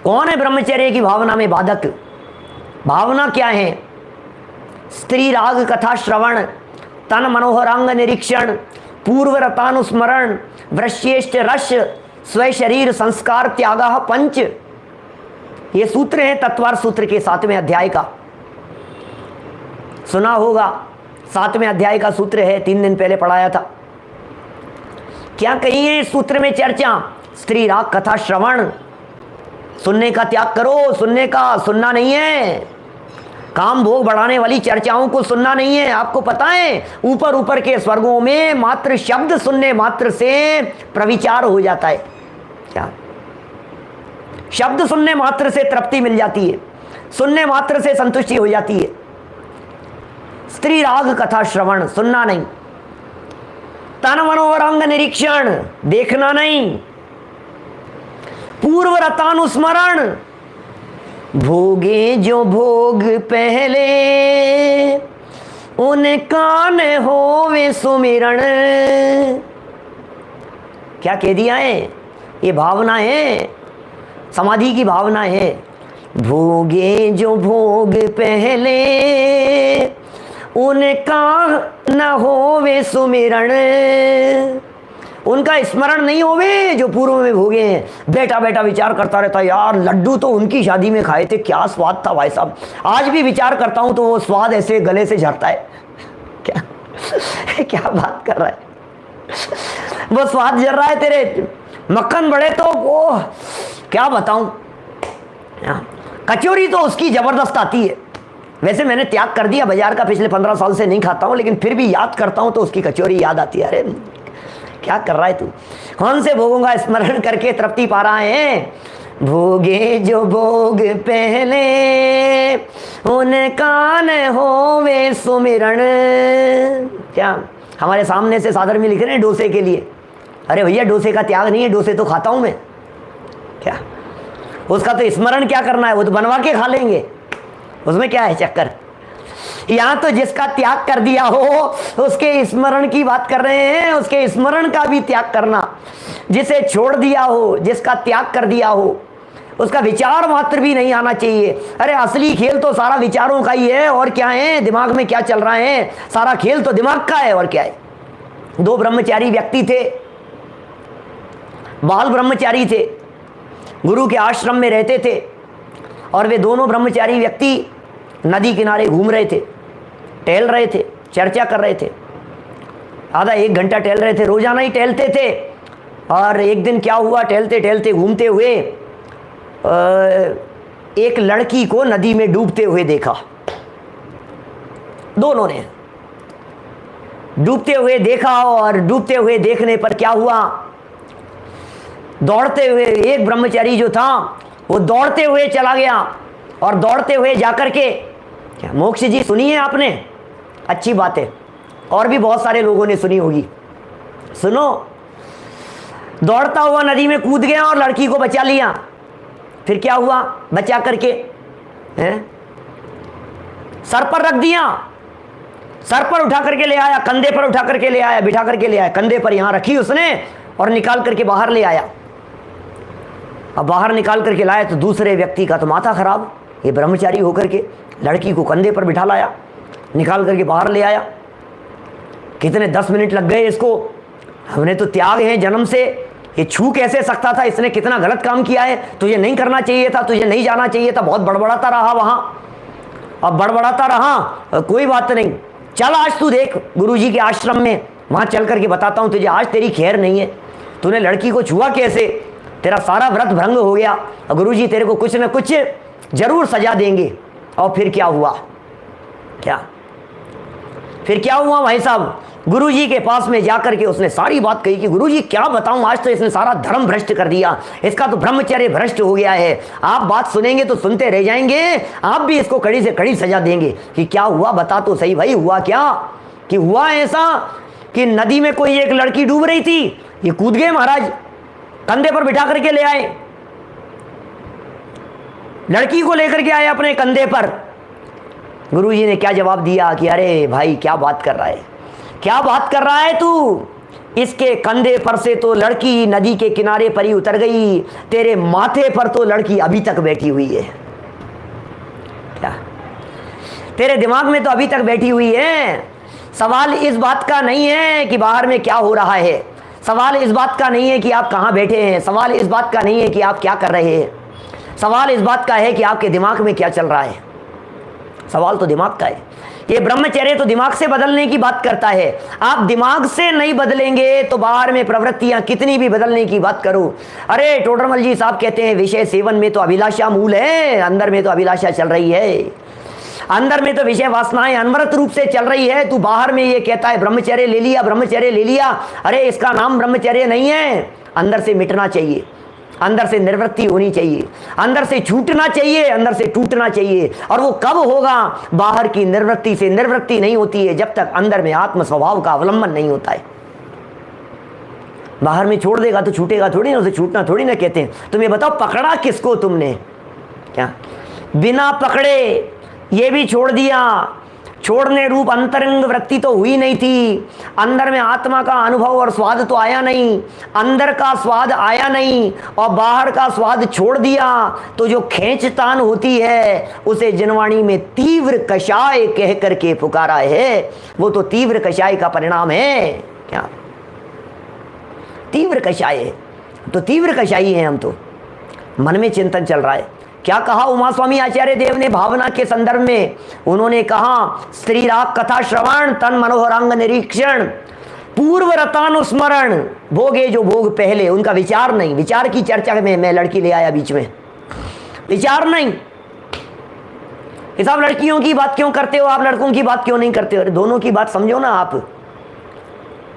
कौन है ब्रह्मचर्य की भावना में बाधक? भावना क्या है? स्त्री राग कथा श्रवण, तन मनोहरांग निरीक्षण, पूर्व रतानुस्मरण, वृश्येष्ठ रस, स्व शरीर संस्कार त्यागा पंच। ये सूत्र है तत्वार सूत्र के 7वें अध्याय का। सुना होगा 7वें अध्याय का सूत्र है, 3 दिन पहले पढ़ाया था। क्या कही है इस सूत्र में चर्चा? स्त्री राग कथा श्रवण, सुनने का त्याग करो। सुनने का, सुनना नहीं है। काम भोग बढ़ाने वाली चर्चाओं को सुनना नहीं है। आपको पता है ऊपर ऊपर के स्वर्गों में मात्र शब्द सुनने मात्र से प्रविचार हो जाता है। क्या? शब्द सुनने मात्र से तृप्ति मिल जाती है, सुनने मात्र से संतुष्टि हो जाती है। स्त्री राग कथा श्रवण, सुनना नहीं। तन मनोरंग निरीक्षण, देखना नहीं। पूर्व रतानुस्मरण, भोगे जो भोग पहले उनका न होवे सुमिरण। क्या कह दिया है? ये भावना है, समाधि की भावना है। भोगे जो भोग पहले उनका न होवे सुमिरण, उनका स्मरण नहीं होवे जो पूर्व में भोगे हैं। बेटा बेटा विचार करता रहता, यार लड्डू तो उनकी शादी में खाए थे, क्या स्वाद था भाई साहब। आज भी विचार करता हूं तो वो स्वाद ऐसे गले से झड़ता है। क्या क्या बात कर रहा है? वो स्वाद झड़ रहा है तेरे। मक्खन बड़े तो वो क्या बताऊं, कचौरी तो उसकी जबरदस्त आती है। वैसे मैंने त्याग कर दिया बाजार का, पिछले 15 साल से नहीं खाता हूं, लेकिन फिर भी याद करता हूं तो उसकी कचौरी याद आती है। अरे क्या कर रहा है तू? कौन से भोगों का स्मरण करके तृप्ति पा रहा है? भोगे जो भोग पहले उनका न होवे सुमिरण। क्या हमारे सामने से सादर में लिख रहे हैं डोसे के लिए? अरे भैया डोसे का त्याग नहीं है, डोसे तो खाता हूं मैं। क्या उसका तो स्मरण क्या करना है? वो तो बनवा के खा लेंगे, उसमें क्या है चक्कर। यहां तो जिसका त्याग कर दिया हो उसके स्मरण की बात कर रहे हैं। उसके स्मरण का भी त्याग करना, जिसे छोड़ दिया हो, जिसका त्याग कर दिया हो, उसका विचार मात्र भी नहीं आना चाहिए। अरे असली खेल तो सारा विचारों का ही है, और क्या है? दिमाग में क्या चल रहा है, सारा खेल तो दिमाग का है, और क्या है। 2 ब्रह्मचारी व्यक्ति थे, बाल ब्रह्मचारी थे, गुरु के आश्रम में रहते थे, और वे दोनों ब्रह्मचारी व्यक्ति नदी किनारे घूम रहे थे, टहल रहे थे, चर्चा कर रहे थे। आधा 1 घंटा टहल रहे थे, रोजाना ही टहलते थे। और एक दिन क्या हुआ, टहलते टहलते घूमते हुए एक लड़की को नदी में डूबते हुए देखा। दोनों ने डूबते हुए देखा, और डूबते हुए देखने पर क्या हुआ, दौड़ते हुए एक ब्रह्मचारी जो था वो दौड़ते हुए चला गया, और दौड़ते हुए जाकर के, क्या मोक्ष जी सुनी है आपने? अच्छी बात है, और भी बहुत सारे लोगों ने सुनी होगी। सुनो, दौड़ता हुआ नदी में कूद गया और लड़की को बचा लिया। फिर क्या हुआ, बचा करके सर पर रख दिया, सर पर उठा करके ले आया, कंधे पर उठा करके ले आया, बिठा करके ले आया, कंधे पर यहां रखी उसने और निकाल करके बाहर ले आया। अब बाहर निकाल करके लाया तो दूसरे व्यक्ति का तो माथा खराब, ये ब्रह्मचारी होकर के लड़की को कंधे पर बिठा लाया, निकाल करके बाहर ले आया। कितने 10 मिनट लग गए इसको। हमने तो त्याग है जन्म से, ये छू कैसे सकता था, इसने कितना गलत काम किया है, तुझे नहीं करना चाहिए था, तुझे नहीं जाना चाहिए था। बहुत बड़बड़ाता रहा वहां, अब बड़बड़ाता रहा, कोई बात नहीं, चल आज तू देख गुरुजी के आश्रम में, वहां चल करके बताता हूं तुझे, आज तेरी खैर नहीं है। तूने लड़की को छुआ कैसे, तेरा सारा व्रत भंग हो गया, और गुरुजी तेरे को कुछ न कुछ जरूर सजा देंगे। और फिर क्या हुआ, फिर क्या हुआ भाई साहब, गुरुजी के पास में जाकर के उसने सारी बात कही कि गुरुजी क्या बताऊं, आज तो इसने सारा धर्म भ्रष्ट कर दिया, इसका तो ब्रह्मचर्य भ्रष्ट हो गया है। आप बात सुनेंगे तो सुनते रह जाएंगे, आप भी इसको कड़ी से कड़ी सजा देंगे। कि क्या हुआ, बता तो सही भाई, हुआ क्या? कि हुआ ऐसा कि नदी में कोई एक लड़की डूब रही थी, ये कूद गए महाराज, कंधे पर बिठा करके ले आए, लड़की को लेकर के आए अपने कंधे पर। गुरुजी ने क्या जवाब दिया कि अरे भाई क्या बात कर रहा है, क्या बात कर रहा है तू, इसके कंधे पर से तो लड़की नदी के किनारे पर ही उतर गई, तेरे माथे पर तो लड़की अभी तक बैठी हुई है। क्या तेरे दिमाग में तो अभी तक बैठी हुई है। सवाल इस बात का नहीं है कि बाहर में क्या हो रहा है, सवाल इस बात का नहीं है कि आप कहां बैठे हैं, सवाल इस बात का नहीं है कि आप क्या कर रहे हैं, सवाल इस बात का है कि आपके दिमाग में क्या चल रहा है। सवाल तो दिमाग का है। ये ब्रह्मचर्य तो दिमाग से बदलने की बात करता है। आप दिमाग से नहीं बदलेंगे तो बाहर में प्रवृत्तियां कितनी भी बदलने की बात करो। अरे टोडरमल जी साहब कहते हैं विषय सेवन में तो अभिलाषा मूल है, अंदर में तो अभिलाषा चल रही है, अंदर में तो विषय वासनाएं अनवरत रूप से चल रही है। तू बाहर में ये कहता है ब्रह्मचर्य ले लिया, ब्रह्मचर्य ले लिया, अरे इसका नाम ब्रह्मचर्य नहीं है। अंदर से मिटना चाहिए, अंदर से निर्वृत्ति होनी चाहिए, अंदर से छूटना चाहिए, अंदर से टूटना चाहिए। और वो कब होगा, बाहर की निर्वृत्ति से निर्वृत्ति नहीं होती है जब तक अंदर में आत्म स्वभाव का अवलंबन नहीं होता है। बाहर में छोड़ देगा तो छूटेगा थोड़ी ना, उसे छूटना थोड़ी ना कहते हैं। तुम ये बताओ पकड़ा किसको तुमने, क्या बिना पकड़े ये भी छोड़ दिया, छोड़ने रूप अंतरंग वृत्ति तो हुई नहीं थी, अंदर में आत्मा का अनुभव और स्वाद तो आया नहीं, अंदर का स्वाद आया नहीं और बाहर का स्वाद छोड़ दिया, तो जो खींचतान होती है उसे जनवाणी में तीव्र कषाय कह करके पुकारा है। वो तो तीव्र कषाय का परिणाम है। क्या तीव्र कषाय है, तो तीव्र कषाई है हम तो। मन में चिंतन चल रहा है। क्या कहा उमा स्वामी आचार्य देव ने भावना के संदर्भ में, उन्होंने कहा स्त्री राग कथा श्रवण तन मनोहरांग निरीक्षण पूर्व रतानुस्मरण, भोगे जो भोग पहले, उनका विचार नहीं। विचार की चर्चा में मैं लड़की ले आया बीच में, विचार नहीं। आप लड़कियों की बात क्यों करते हो, आप लड़कों की बात क्यों नहीं करते हो? दोनों की बात समझो ना आप।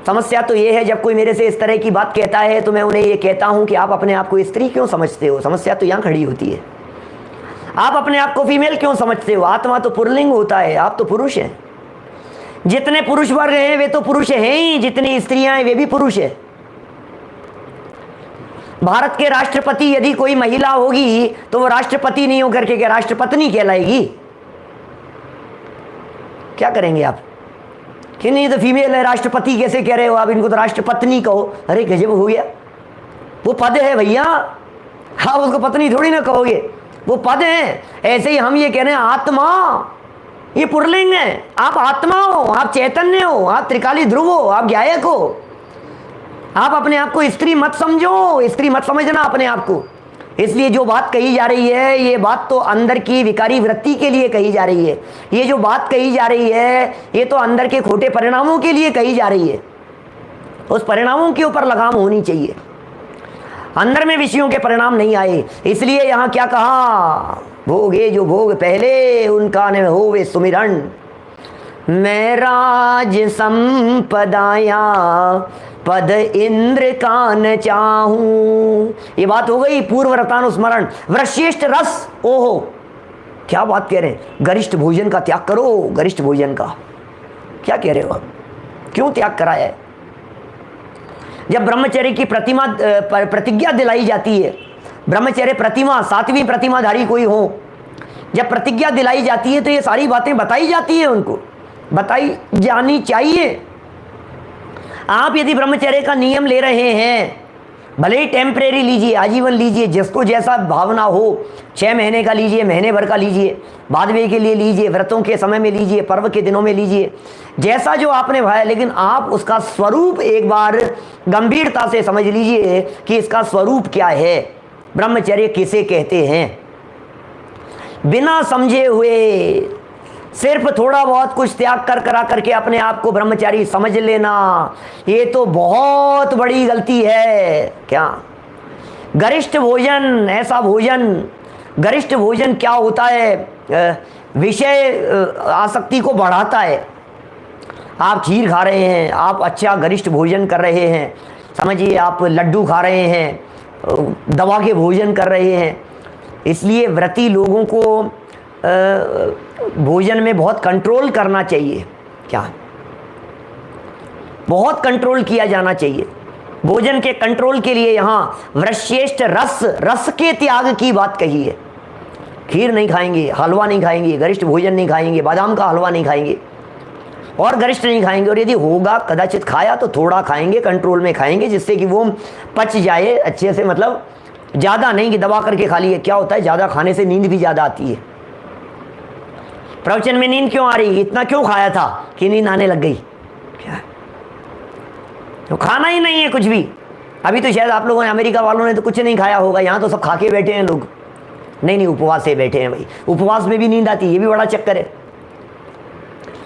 समस्या तो ये है जब कोई मेरे से इस तरह की बात कहता है तो मैं उन्हें ये कहता हूं कि आप अपने आप को स्त्री क्यों समझते हो। समस्या तो यहां खड़ी होती है। आप अपने आप को फीमेल क्यों समझते हो? आत्मा तो पुल्लिंग होता है, आप तो पुरुष हैं। जितने पुरुष वर्ग हैं वे तो पुरुष हैं ही, जितनी स्त्रियां हैं वे भी पुरुष हैं। भारत के राष्ट्रपति यदि कोई महिला होगी तो वो राष्ट्रपति नहीं होकर के क्या राष्ट्रपत्नी कहलाएगी? क्या करेंगे आप कि नहीं तो फीमेल है, राष्ट्रपति कैसे कह रहे हो आप, इनको तो राष्ट्रपत्नी कहो। अरे गजब हो गया, वो पद है भैया, हाँ उसको पत्नी थोड़ी ना कहोगे, वो पद है। ऐसे ही हम ये कह रहे हैं आत्मा, ये पुरलिंग है। आप आत्मा हो, आप चैतन्य हो, आप त्रिकाली ध्रुव हो, आप ज्ञायक हो। आप अपने आप को स्त्री मत समझो, स्त्री मत समझना अपने आप को। इसलिए जो बात कही जा रही है ये बात तो अंदर की विकारी वृत्ति के लिए कही जा रही है। ये जो बात कही जा रही है ये तो अंदर के खोटे परिणामों के लिए कही जा रही है। उस परिणामों के ऊपर लगाम होनी चाहिए, अंदर में विषयों के परिणाम नहीं आए। इसलिए यहाँ क्या कहा, भोगे जो भोग पहले उनका न होवे सुमिरन, मैं राज संपदाया पद इंद्र का न चाहूं। ये बात हो गई पूर्व रतानुस्मरण। वृश्रेष्ठ रस, ओहो क्या बात कह रहे हैं, गरिष्ठ भोजन का त्याग करो, गरिष्ठ भोजन का क्या कह रहे हो आप, क्यों त्याग करा है? जब ब्रह्मचर्य की प्रतिज्ञा दिलाई जाती है, ब्रह्मचर्य प्रतिमा, 7वीं प्रतिमाधारी कोई हो, जब प्रतिज्ञा दिलाई जाती है तो ये सारी बातें बताई जाती है, उनको बताई जानी चाहिए। आप यदि ब्रह्मचर्य का नियम ले रहे हैं, भले ही टेम्परेरी लीजिए, आजीवन लीजिए, जिसको जैसा भावना हो, 6 महीने का लीजिए, महीने भर का लीजिए, बाद में के लिए लीजिए, व्रतों के समय में लीजिए, पर्व के दिनों में लीजिए, जैसा जो आपने भाया, लेकिन आप उसका स्वरूप एक बार गंभीरता से समझ लीजिए कि इसका स्वरूप क्या है, ब्रह्मचर्य किसे कहते हैं। बिना समझे हुए सिर्फ थोड़ा बहुत कुछ त्याग करा करके अपने आप को ब्रह्मचारी समझ लेना, ये तो बहुत बड़ी गलती है। क्या गरिष्ठ भोजन, ऐसा भोजन, गरिष्ठ भोजन क्या होता है, विषय आसक्ति को बढ़ाता है। आप खीर खा रहे हैं, आप अच्छा गरिष्ठ भोजन कर रहे हैं, समझिए आप लड्डू खा रहे हैं, दवा के भोजन कर रहे हैं। इसलिए व्रती लोगों को भोजन में बहुत कंट्रोल करना चाहिए। क्या बहुत कंट्रोल किया जाना चाहिए। भोजन के कंट्रोल के लिए यहाँ वृश्रेष्ठ रस के त्याग की बात कही है। खीर नहीं खाएंगे, हलवा नहीं खाएंगे, गरिष्ठ भोजन नहीं खाएंगे, बादाम का हलवा नहीं खाएंगे और गरिष्ठ नहीं खाएंगे, और यदि होगा कदाचित खाया तो थोड़ा खाएंगे, कंट्रोल में खाएंगे, जिससे कि वो पच जाए अच्छे से। मतलब ज़्यादा नहीं कि दबा करके खा लिए। क्या होता है, ज़्यादा खाने से नींद भी ज़्यादा आती है। प्रवचन में नींद क्यों आ रही, इतना क्यों खाया था कि नींद आने लग गई? क्या तो खाना ही नहीं है कुछ भी। अभी तो शायद आप लोगों ने, अमेरिका वालों ने तो कुछ नहीं खाया होगा, यहाँ तो सब खा के बैठे हैं लोग। नहीं, उपवास से बैठे हैं भाई। उपवास में भी नींद आती है, ये भी बड़ा चक्कर है।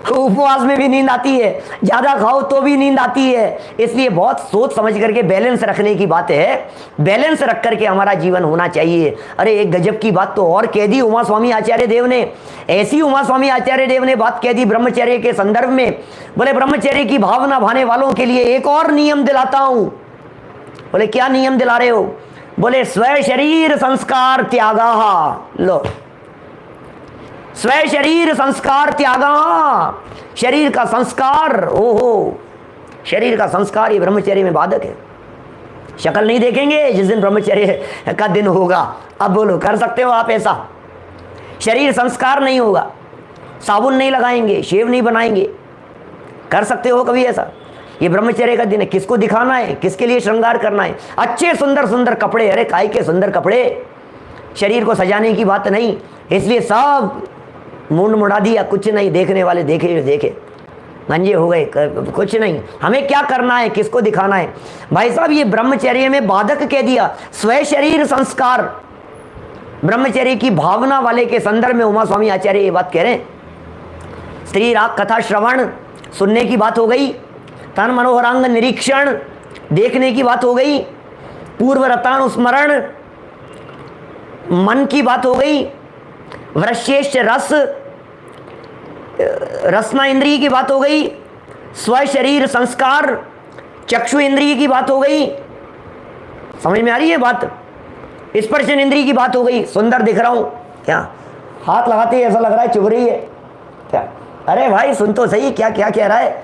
उपवास में भी नींद आती है, ज़्यादा खाओ तो भी नींद आती है। इसलिए बहुत सोच समझ करके बैलेंस रखने की बात है। बैलेंस रख करके हमारा जीवन होना चाहिए। अरे एक गजब की बात तो और कह दी उमा स्वामी आचार्य देव ने। ऐसी उमा स्वामी आचार्य देव ने बात कह दी ब्रह्मचर्य के संदर्भ में। बोले ब्रह्मचर्य की भावना भाने वालों के लिए एक और नियम दिलाता हूँ। बोले क्या नियम दिला रहे हो? बोले स्व शरीर संस्कार त्यागा। लो, स्व शरीर संस्कार त्यागा। शरीर का संस्कार, ओहो, शरीर का संस्कार ये ब्रह्मचर्य में बाधक है। शक्ल नहीं देखेंगे जिस दिन ब्रह्मचर्य का दिन होगा। अब बोलो, कर सकते हो आप ऐसा? शरीर संस्कार नहीं होगा, साबुन नहीं लगाएंगे, शेव नहीं बनाएंगे, कर सकते हो कभी ऐसा? ये ब्रह्मचर्य का दिन है। किसको दिखाना है, किसके लिए श्रृंगार करना है? अच्छे सुंदर सुंदर कपड़े, अरे काय के सुंदर कपड़े, शरीर को सजाने की बात नहीं। इसलिए सब मुंड मुड़ा दिया, कुछ नहीं, देखने वाले देखे देखे गंजे हो गए, कुछ नहीं। हमें क्या करना है, किसको दिखाना है? भाई साहब ये ब्रह्मचर्य में बाधक कह दिया। स्व शरीर संस्कार, ब्रह्मचर्य की भावना वाले के संदर्भ में उमा स्वामी आचार्य ये बात कह रहे हैं। स्त्री राग कथा श्रवण सुनने की बात हो गई, तन मनोहरांग निरीक्षण देखने की बात हो गई, पूर्व रतानुस्मरण मन की बात हो गई, वृश्रेष्ठ रसना इंद्रिय की बात हो गई, स्व शरीर संस्कार चक्षु इंद्रिय की बात हो गई। समझ में आ रही है बात? स्पर्शन इंद्रिय की बात हो गई। सुंदर दिख रहा हूं, क्या हाथ लगाते ऐसा लग रहा है चुभ रही है क्या? अरे भाई सुन तो सही, क्या क्या कह रहा है?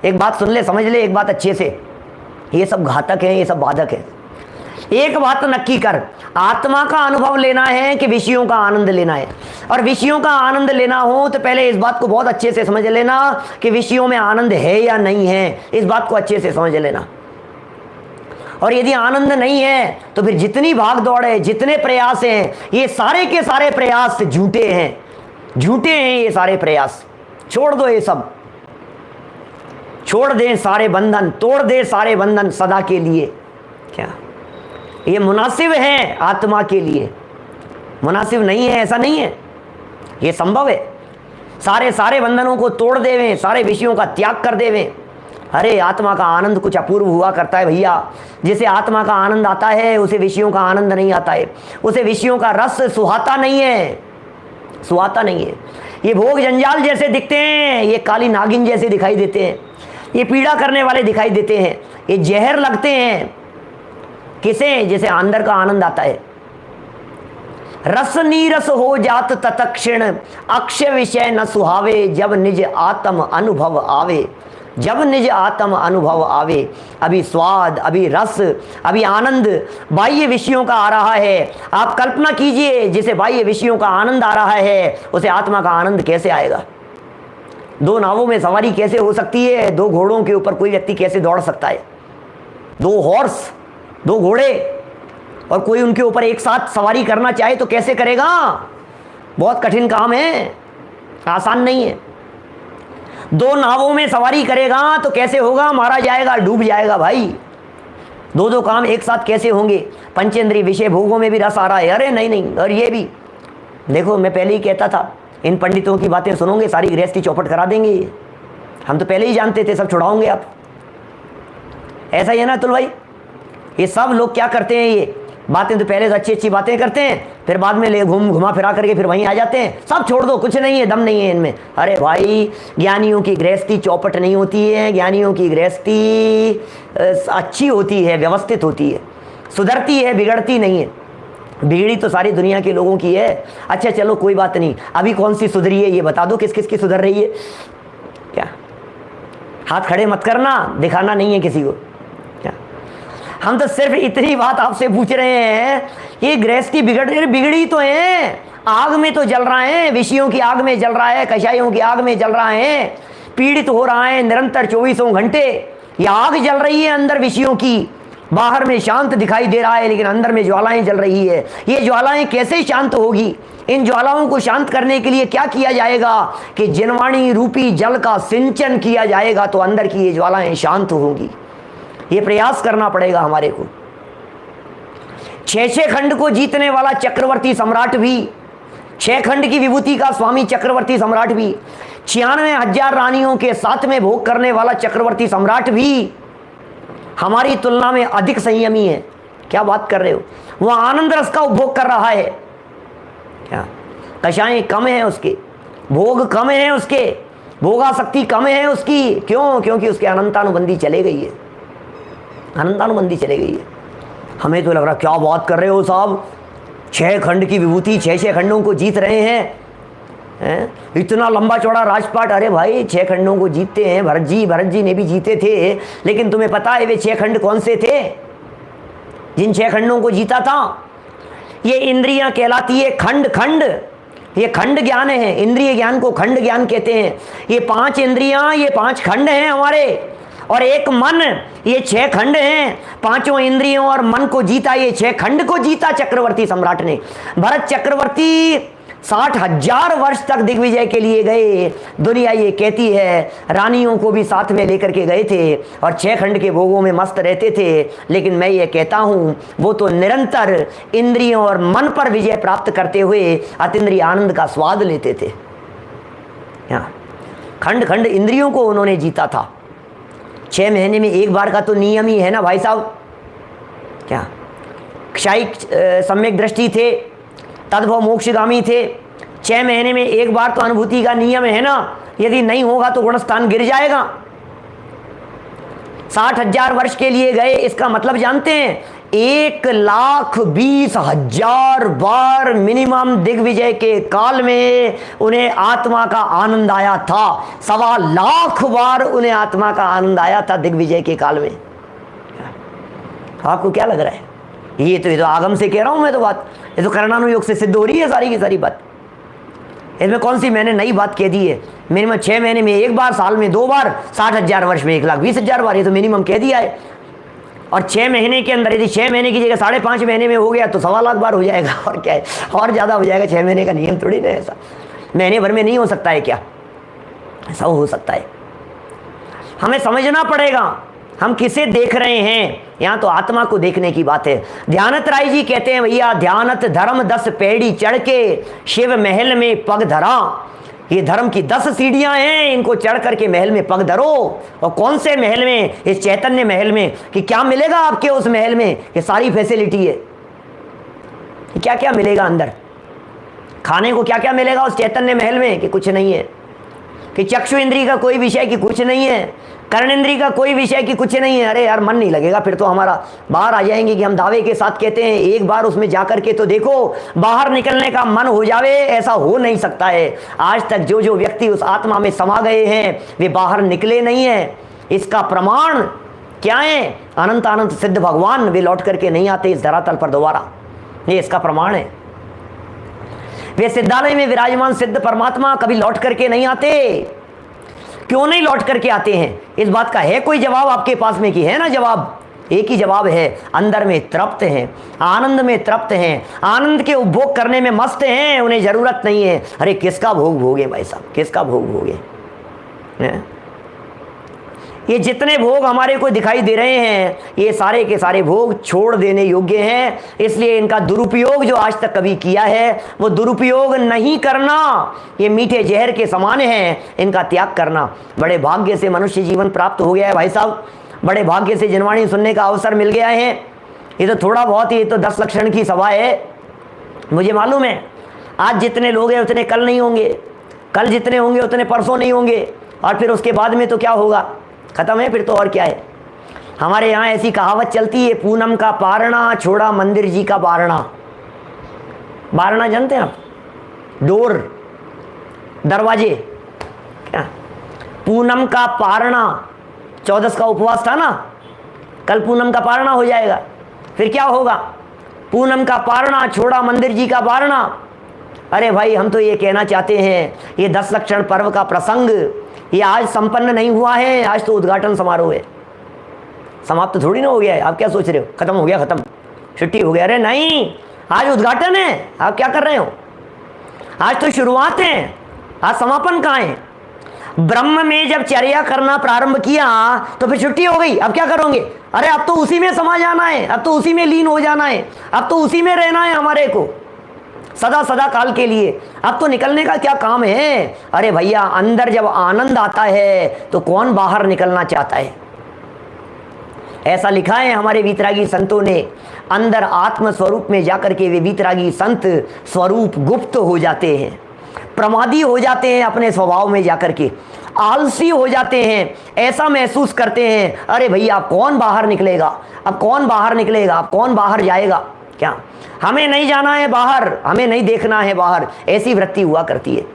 एक बात सुन ले, समझ ले एक बात अच्छे से। ये सब घातक है, ये सब बाधक है। एक बात तो नक्की कर, आत्मा का अनुभव लेना है कि विषयों का आनंद लेना है? और विषयों का आनंद लेना हो तो पहले इस बात को बहुत अच्छे से समझ लेना कि विषयों में आनंद है या नहीं है। इस बात को अच्छे से समझ लेना। और यदि आनंद नहीं है तो फिर जितनी भाग दौड़ है, जितने प्रयास हैं, ये सारे के सारे प्रयास झूठे हैं। झूठे हैं ये सारे प्रयास। छोड़ दो ये सब, छोड़ दें सारे बंधन, तोड़ दे सारे बंधन सदा के लिए। क्या ये मुनासिब है आत्मा के लिए? मुनासिब नहीं है, ऐसा नहीं है। ये संभव है। सारे सारे बंधनों को तोड़ देवें, सारे विषयों का त्याग कर देवें, अरे आत्मा का आनंद कुछ अपूर्व हुआ करता है भैया। जिसे आत्मा का आनंद आता है उसे विषयों का आनंद नहीं आता है, उसे विषयों का रस सुहाता नहीं है, सुहाता नहीं है। ये भोग जंजाल जैसे दिखते हैं, ये काली नागिन जैसे दिखाई देते हैं, ये पीड़ा करने वाले दिखाई देते हैं, ये जहर लगते हैं। किसे? जिसे अंदर का आनंद आता है। रस नीरस हो जात तत्क्षण अक्षय विषय न सुहावे, जब निज आत्म अनुभव आवे, जब निज आत्म अनुभव आवे। अभी स्वाद, अभी रस, अभी आनंद बाह्य विषयों का आ रहा है। आप कल्पना कीजिए, जिसे बाह्य विषयों का आनंद आ रहा है उसे आत्मा का आनंद कैसे आएगा? दो नावों में सवारी कैसे हो सकती है? दो घोड़ों के ऊपर कोई व्यक्ति कैसे दौड़ सकता है? दो हॉर्स, दो घोड़े, और कोई उनके ऊपर एक साथ सवारी करना चाहे तो कैसे करेगा? बहुत कठिन काम है, आसान नहीं है। दो नावों में सवारी करेगा तो कैसे होगा? मारा जाएगा, डूब जाएगा भाई। दो दो काम एक साथ कैसे होंगे? पंचेंद्रिय विषय भोगों में भी रस आ रहा है, अरे नहीं नहीं, और ये भी देखो, मैं पहले ही कहता था इन पंडितों की बातें सुनोगे सारी गृहस्थी चौपट करा देंगे। हम तो पहले ही जानते थे सब छुड़ाओगे आप। ऐसा ही है ना अतुल भाई? ये सब लोग क्या करते हैं, ये बातें तो पहले तो अच्छी अच्छी बातें करते हैं, फिर बाद में ले घुमा फिरा करके फिर वहीं आ जाते हैं। सब छोड़ दो, कुछ नहीं है, दम नहीं है इनमें। अरे भाई, ज्ञानियों की गृहस्थी चौपट नहीं होती है, ज्ञानियों की गृहस्थी अच्छी होती है, व्यवस्थित होती है, सुधरती है, बिगड़ती नहीं है। बिगड़ी तो सारी दुनिया के लोगों की है। अच्छा चलो कोई बात नहीं, अभी कौन सी सुधरी है ये बता दो, किस किस की सुधर रही है? क्या हाथ खड़े मत करना, दिखाना नहीं है किसी को। क्या हम तो सिर्फ इतनी बात आपसे पूछ रहे हैं, ये गृहस्थी बिगड़ी तो है, आग में तो जल रहा है, विषयों की आग में जल रहा है, कषायों की आग में जल रहा है, पीड़ित हो रहा है निरंतर 24 घंटे। ये आग जल रही है अंदर विषयों की, बाहर में शांत दिखाई दे रहा है लेकिन अंदर में ज्वालाएं जल रही है। ये ज्वालाएं कैसे शांत होगी? इन ज्वालाओं को शांत करने के लिए क्या किया जाएगा कि जिनवाणी रूपी जल का सिंचन किया जाएगा तो अंदर की ये ज्वालाएं शांत होंगी। ये प्रयास करना पड़ेगा हमारे को। 6 खंड को जीतने वाला चक्रवर्ती सम्राट भी, 6 खंड की विभूति का स्वामी चक्रवर्ती सम्राट भी, 96,000 रानियों के साथ में भोग करने वाला चक्रवर्ती सम्राट भी हमारी तुलना में अधिक संयमी है। क्या बात कर रहे हो? वह आनंद रस का उपभोग कर रहा है। क्या कषाएं कम है उसके, भोग कम है उसके, भोगासक्ति कम है उसकी। क्यों? क्योंकि उसके अनंतानुबंधी चले गई है, अनंतानुबंधी चले गई है। हमें तो लग रहा क्या बात कर रहे हो साहब, 6 खंड की विभूति 6 खंडों को जीत रहे हैं, इतना लंबा चौड़ा राजपाट। अरे भाई 6 खंडों को जीतते हैं, भरत जी ने भी जीते थे, लेकिन तुम्हें पता है वे 6 खंड कौन से थे जिन 6 खंडों को जीता था? ये इंद्रियां कहलाती है खंड। खंड ये खंड ज्ञान है, इंद्रिय ज्ञान को खंड ज्ञान कहते हैं। ये 5 इंद्रियां, ये 5 खंड हैं हमारे, और एक मन, ये 6 खंड हैं। 5 इंद्रियों और मन को जीता, ये 6 खंड को जीता चक्रवर्ती सम्राट ने। भरत चक्रवर्ती 60,000 वर्ष तक दिग्विजय के लिए गए। दुनिया ये कहती है रानियों को भी साथ में लेकर के गए थे और 6 खंड के भोगों में मस्त रहते थे, लेकिन मैं ये कहता हूँ वो तो निरंतर इंद्रियों और मन पर विजय प्राप्त करते हुए अतीन्द्रिय आनंद का स्वाद लेते थे। खंड खंड इंद्रियों को उन्होंने जीता था। 6 महीने में एक बार का तो नियम ही है ना भाई साहब। क्या क्षायिक सम्यक दृष्टि थे, तद्भव मोक्षगामी थे। 6 महीने में एक बार तो अनुभूति का नियम है ना, यदि नहीं होगा तो गुणस्थान गिर जाएगा। 60,000 वर्ष के लिए गए, इसका मतलब जानते हैं 1,20,000 बार मिनिमम दिग्विजय के काल में उन्हें आत्मा का आनंद आया था। 1.25 लाख बार उन्हें आत्मा का आनंद आया था दिग्विजय के काल में। आपको क्या लग रहा है? ये तो आगम से कह रहा हूं मैं तो बात, ये तो करणानुयोग से सिद्ध हो रही है सारी की सारी बात। इसमें कौन सी मैंने नई बात कह दी है? मिनिमम 6 महीने में एक बार, साल में 2 बार, 60,000 वर्ष में 1,20,000 बार, ये तो मिनिमम कह दिया है। और 6 महीने के अंदर यदि 6 महीने की जगह 5.5 महीने में हो गया तो 1.25 लाख बार हो जाएगा। और क्या है, और ज़्यादा हो जाएगा। 6 महीने का नियम थोड़ी ना ऐसा, महीने भर में नहीं हो सकता है क्या? ऐसा हो सकता है। हमें समझना पड़ेगा हम किसे देख रहे हैं। यहाँ तो आत्मा को देखने की बात है। ध्यानत राय जी कहते हैं भैया, ध्यानत धर्म 10 पेड़ी चढ़ के शिव महल में पग धरा। ये धर्म की 10 सीढ़ियां हैं, इनको चढ़ करके महल में पग धरो। और कौन से महल में? इस चैतन्य महल में। कि क्या मिलेगा आपके उस महल में? ये सारी फैसिलिटी है। क्या क्या मिलेगा अंदर? खाने को क्या क्या मिलेगा उस चैतन्य महल में? कि कुछ नहीं है। कि चक्षु इंद्री का कोई विषय की कुछ नहीं है, कर्णेंद्री का कोई विषय की कुछ नहीं है। अरे यार मन नहीं लगेगा फिर तो हमारा। बाहर आ जाएंगे कि हम दावे के साथ कहते हैं, एक बार उसमें जाकर के तो देखो, बाहर निकलने का मन हो जावे, ऐसा हो नहीं सकता है। आज तक जो जो व्यक्ति उस आत्मा में समा गए हैं वे बाहर निकले नहीं है। इसका प्रमाण क्या है? अनंत अनंत सिद्ध भगवान वे लौट करके नहीं आते इस धरातल पर दोबारा, ये इसका प्रमाण है। वे सिद्धालय में विराजमान सिद्ध परमात्मा कभी लौट करके नहीं आते। क्यों नहीं लौट करके आते हैं? इस बात का है कोई जवाब आपके पास में? कि है ना जवाब? एक ही जवाब है, अंदर में तृप्त हैं, आनंद में तृप्त हैं, आनंद के उपभोग करने में मस्त हैं, उन्हें जरूरत नहीं है। अरे किसका भोग भोगे भाई साहब, किसका भोग भोगे? ये जितने भोग हमारे को दिखाई दे रहे हैं, ये सारे के सारे भोग छोड़ देने योग्य हैं। इसलिए इनका दुरुपयोग जो आज तक कभी किया है वो दुरुपयोग नहीं करना। ये मीठे जहर के समान है, इनका त्याग करना। बड़े भाग्य से मनुष्य जीवन प्राप्त हो गया है भाई साहब, बड़े भाग्य से जिनवाणी सुनने का अवसर मिल गया है। ये तो थोड़ा बहुत, ये तो 10 लक्षण की सभा है। मुझे मालूम है आज जितने लोग हैं उतने कल नहीं होंगे, कल जितने होंगे उतने परसों नहीं होंगे, और फिर उसके बाद में तो क्या होगा? खत्म है फिर तो। और क्या है? हमारे यहाँ ऐसी कहावत चलती है, पूनम का पारना छोड़ा मंदिर जी का बारना। बारना जानते हैं आप? डोर, दरवाजे। क्या? पूनम का पारना, 14 का उपवास था ना, कल पूनम का पारना हो जाएगा। फिर क्या होगा? पूनम का पारना छोड़ा मंदिर जी का बारना। अरे भाई हम तो ये कहना चाहते हैं, ये 10 लक्षण पर्व का प्रसंग ये आज संपन्न नहीं हुआ है, आज तो उद्घाटन समारोह है। समाप्त थोड़ी ना हो गया है। आप क्या सोच रहे हो खत्म हो गया, खत्म छुट्टी हो गया? अरे नहीं, आज उद्घाटन है। आप क्या कर रहे हो? आज तो शुरुआत है, आज समापन कहाँ है? ब्रह्म में जब चर्या करना प्रारंभ किया तो फिर छुट्टी हो गई। अब क्या करोगे? अरे अब तो उसी में समा जाना है, अब तो उसी में लीन हो जाना है, अब तो उसी में रहना है हमारे को सदा सदा काल के लिए। अब तो निकलने का क्या काम है? अरे भैया अंदर जब आनंद आता है तो कौन बाहर निकलना चाहता है? ऐसा लिखा है हमारे वीतरागी संतों ने, अंदर आत्म स्वरूप में जाकर के वे वीतरागी संत स्वरूप गुप्त हो जाते हैं, प्रमादी हो जाते हैं, अपने स्वभाव में जाकर के आलसी हो जाते हैं। ऐसा महसूस करते हैं, अरे भैया कौन बाहर निकलेगा, अब कौन बाहर निकलेगा, अब कौन बाहर जाएगा? क्या हमें नहीं जाना है बाहर, हमें नहीं देखना है बाहर, ऐसी वृत्ति हुआ करती है।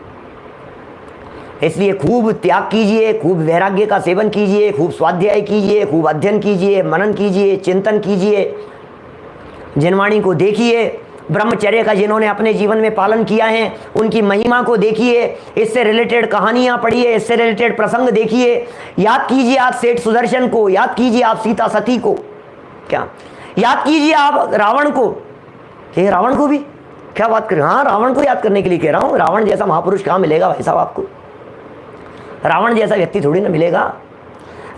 इसलिए खूब त्याग कीजिए, खूब वैराग्य का सेवन कीजिए, खूब स्वाध्याय कीजिए, खूब अध्ययन कीजिए, मनन कीजिए, चिंतन कीजिए, जिनवाणी को देखिए, ब्रह्मचर्य का जिन्होंने अपने जीवन में पालन किया है उनकी महिमा को देखिए, इससे रिलेटेड कहानियां पढ़िए, इससे रिलेटेड प्रसंग देखिए, याद कीजिए आप सेठ सुदर्शन को, याद कीजिए आप सीता सती को, क्या याद कीजिए आप रावण को। रावण को भी क्या बात करें? हाँ रावण को याद करने के लिए कह रहा हूँ। रावण जैसा महापुरुष कहाँ मिलेगा भाई साहब आपको? रावण जैसा व्यक्ति थोड़ी ना मिलेगा।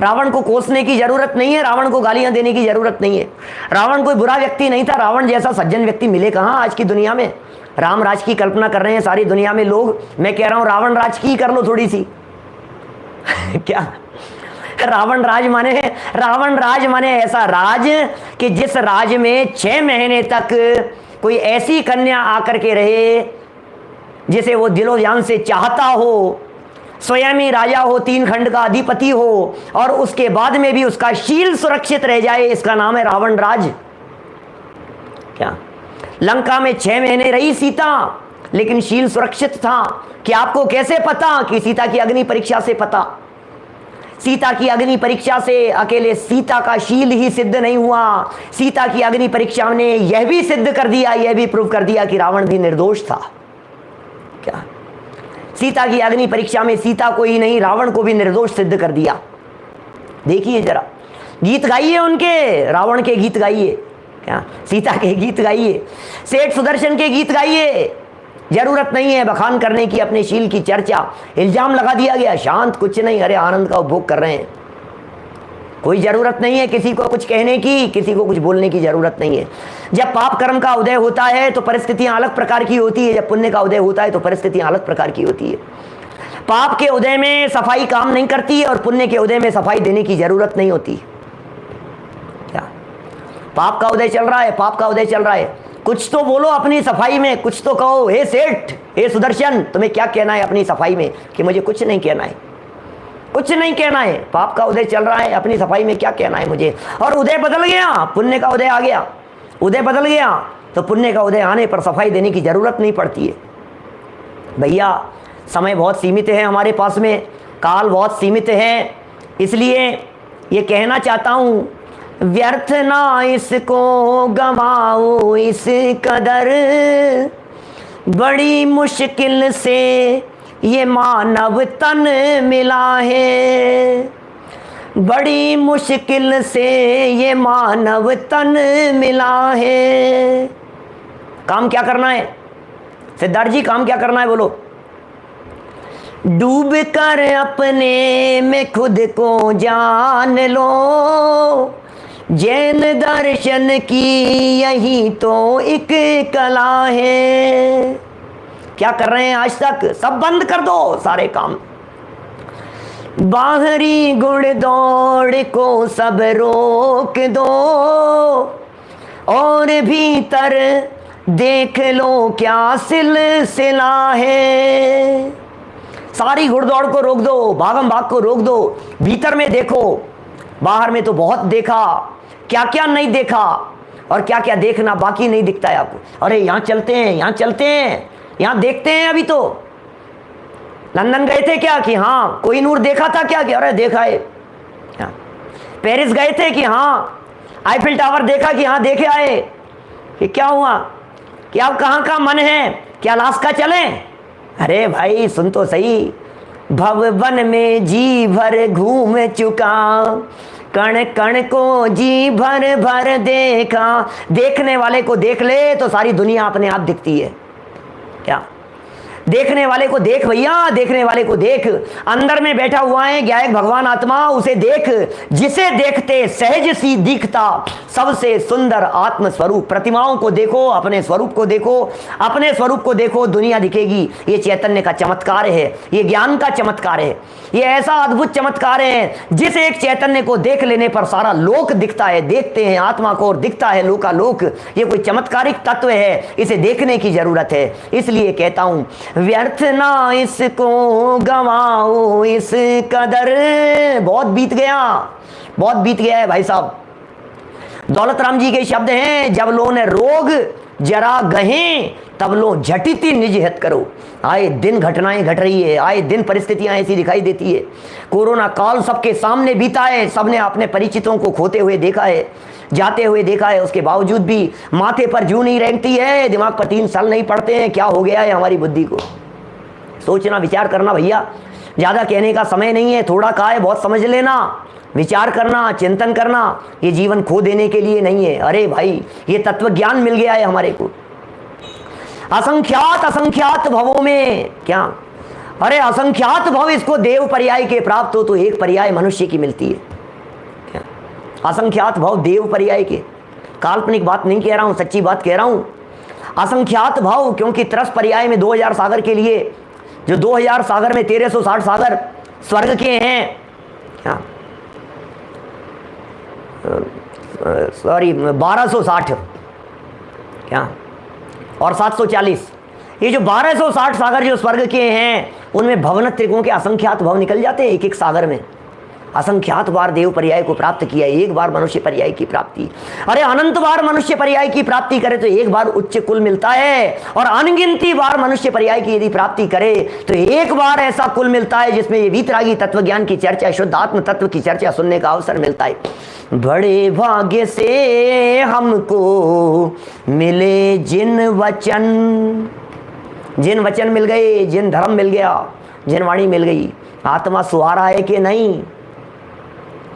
रावण को कोसने की जरूरत नहीं है, रावण को गालियां देने की जरूरत नहीं है। रावण कोई बुरा व्यक्ति नहीं था, रावण जैसा सज्जन व्यक्ति मिले कहाँ आज की दुनिया में? राम राज की कल्पना कर रहे हैं सारी दुनिया में लोग, मैं कह रहा हूँ रावण राज की कर लो थोड़ी सी। क्या रावण राज माने ऐसा राज कि जिस राज में 6 महीने तक कोई ऐसी कन्या आकर के रहे जिसे वो दिलो जान से चाहता हो, स्वयं ही राजा हो, 3 खंड का अधिपति हो, और उसके बाद में भी उसका शील सुरक्षित रह जाए, इसका नाम है रावण राज। क्या लंका में 6 महीने रही सीता, लेकिन शील सुरक्षित था। कि आपको कैसे पता? कि सीता की अग्नि परीक्षा से पता। सीता की अग्नि परीक्षा से अकेले सीता का शील ही सिद्ध नहीं हुआ, सीता की अग्नि परीक्षा ने यह भी सिद्ध कर दिया, यह भी प्रूव कर दिया कि रावण भी निर्दोष था। क्या सीता की अग्नि परीक्षा में सीता को ही नहीं रावण को भी निर्दोष सिद्ध कर दिया। देखिए जरा, गीत गाइए उनके, रावण के गीत गाइए, क्या सीता के गीत गाइए, सेठ सुदर्शन के गीत गाइए। जरूरत नहीं है बखान करने की, अपने शील की चर्चा। इल्जाम लगा दिया गया, शांत, कुछ नहीं, अरे आनंद का उपभोग कर रहे हैं। कोई जरूरत नहीं है किसी को कुछ कहने की, किसी को कुछ बोलने की जरूरत नहीं है। जब पाप कर्म का उदय होता है तो परिस्थितियां अलग प्रकार की होती है, जब पुण्य का उदय होता है तो परिस्थितियां अलग प्रकार की होती है। पाप के उदय में सफाई काम नहीं करती है और पुण्य के उदय में सफाई देने की जरूरत नहीं होती। क्या पाप का उदय चल रहा है, पाप का उदय चल रहा है, कुछ तो बोलो अपनी सफाई में, कुछ तो कहो। हे सेठ, हे सुदर्शन, तुम्हें क्या कहना है अपनी सफाई में? कि मुझे कुछ नहीं कहना है, कुछ नहीं कहना है। पाप का उदय चल रहा है, अपनी सफाई में क्या कहना है मुझे? और उदय बदल गया, पुण्य का उदय आ गया, उदय बदल गया तो पुण्य का उदय आने पर सफाई देने की जरूरत नहीं पड़ती है। भैया समय बहुत सीमित है हमारे पास में, काल बहुत सीमित है, इसलिए ये कहना चाहता हूँ, व्यर्थ ना इसको गवाओ इस कदर, बड़ी मुश्किल से ये मानव तन मिला है, बड़ी मुश्किल से ये मानव तन मिला है। काम क्या करना है सिद्धार्थ जी, काम क्या करना है बोलो? डूब कर अपने में खुद को जान लो, जैन दर्शन की यही तो एक कला है। क्या कर रहे हैं आज तक? सब बंद कर दो सारे काम, बाहरी गुड़ दौड़ को सब रोक दो और भीतर देख लो क्या सिलसिला है। सारी घुड़दौड़ को रोक दो, भागम भाग को रोक दो, भीतर में देखो। बाहर में तो बहुत देखा, क्या क्या नहीं देखा और क्या क्या देखना बाकी नहीं दिखता है आपको। अरे यहाँ चलते हैं, यहाँ चलते हैं, यहाँ देखते हैं। अभी तो लंदन गए थे क्या? कि हाँ। कोई नूर देखा था क्या? कि अरे देखा है। पेरिस गए थे कि हाँ। आईफिल टावर देखा कि हाँ देखे आए। कि क्या हुआ? कि अब कहाँ का मन है? क्या अलास्का चलें? अरे भाई सुन तो सही, भव वन में जी भर घूम चुका, कण कण को जी भर भर देखा। देखने वाले को देख ले तो सारी दुनिया अपने आप दिखती है। क्या देखने वाले को देख भैया, देखने वाले को देख। अंदर में बैठा हुआ है ज्ञायक भगवान आत्मा, उसे देख। जिसे देखते सहज सी दिखता सबसे सुंदर आत्म स्वरूप। प्रतिमाओं को देखो, अपने स्वरूप को देखो, अपने स्वरूप को देखो, दुनिया दिखेगी। ये चैतन्य का चमत्कार है, ये ज्ञान का चमत्कार है, ये ऐसा अद्भुत चमत्कार है जिस एक चैतन्य को देख लेने पर सारा लोक दिखता है। देखते हैं आत्मा को और दिखता है लोकालोक। ये कोई चमत्कारिक तत्व है, इसे देखने की जरूरत है। इसलिए कहता हूं, व्यर्थ ना इसको गवाओ इस कदर। बहुत बीत गया, बहुत बीत गया है भाई साहब। दौलत राम जी के शब्द हैं, जब लो ने रोग जरा गहें तब लो झटिति निज हित करो। आए दिन घटनाएं घट रही है, आए दिन परिस्थितियां ऐसी दिखाई देती है। कोरोना काल सबके सामने बीता है, सबने अपने परिचितों को खोते हुए देखा है, जाते हुए देखा है। उसके बावजूद भी माथे पर जूं नहीं रेंगती है, दिमाग पर 3 साल नहीं पड़ते हैं। क्या हो गया है हमारी बुद्धि को? सोचना, विचार करना भैया। ज़्यादा कहने का समय नहीं है, थोड़ा कहा है बहुत समझ लेना, विचार करना, चिंतन करना। ये जीवन खो देने के लिए नहीं है। अरे भाई ये तत्व ज्ञान मिल गया है हमारे को। असंख्यात असंख्यात भवों में क्या, अरे असंख्यात भव इसको देव पर्याय के प्राप्त हो तो एक पर्याय मनुष्य की मिलती है। क्या असंख्यात भव देव पर्याय के, काल्पनिक बात नहीं कह रहा हूं, सच्ची बात कह रहा हूं। असंख्यात भव, क्योंकि 30 पर्याय में 2000 सागर के लिए, जो 2000 सागर में 1360 सागर स्वर्ग के हैं, सॉरी 1260 क्या और 740, ये जो 1260 सागर जो स्वर्ग के हैं उनमें भवन त्रिकों के असंख्यात भव निकल जाते हैं एक एक सागर में। असंख्यात बार देव पर्याय को प्राप्त किया, एक बार मनुष्य पर्याय की प्राप्ति। अरे अनंत बार मनुष्य पर्याय की प्राप्ति करे तो एक बार उच्च कुल मिलता है, और अनगिनती बार मनुष्य पर्याय की यदि प्राप्ति करे तो एक बार ऐसा कुल मिलता है जिसमें ये वीतरागी तत्व ज्ञान की चर्चा, शुद्ध आत्म तत्व की चर्चा सुनने का अवसर मिलता है। बड़े भाग्य से हमको मिले जिन वचन, जिन वचन मिल गए, जिन धर्म मिल गया, जिन वाणी मिल गई। आत्मा सुहारा है कि नहीं?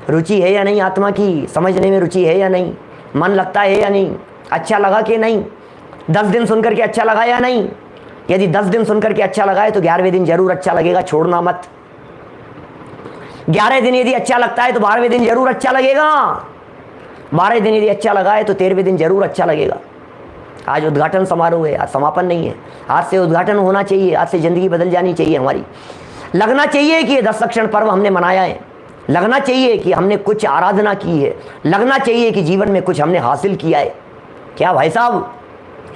रुचि है या नहीं? आत्मा की समझने में रुचि है या नहीं? मन लगता है या नहीं? अच्छा लगा कि नहीं? 10 दिन सुनकर के अच्छा लगा या नहीं? यदि 10 दिन सुनकर के अच्छा लगा है तो 11वें दिन जरूर अच्छा लगेगा, छोड़ना मत। 11 दिन यदि अच्छा लगता है तो 12वें दिन जरूर अच्छा लगेगा। 12 दिन यदि अच्छा लगा है तो 13वें दिन जरूर अच्छा लगेगा। आज उद्घाटन समारोह है, आज समापन नहीं है। आज से उद्घाटन होना चाहिए, आज से जिंदगी बदल जानी चाहिए हमारी। लगना चाहिए कि ये 10 लक्षण पर्व हमने मनाया है, लगना चाहिए कि हमने कुछ आराधना की है, लगना चाहिए कि जीवन में कुछ हमने हासिल किया है। क्या भाई साहब,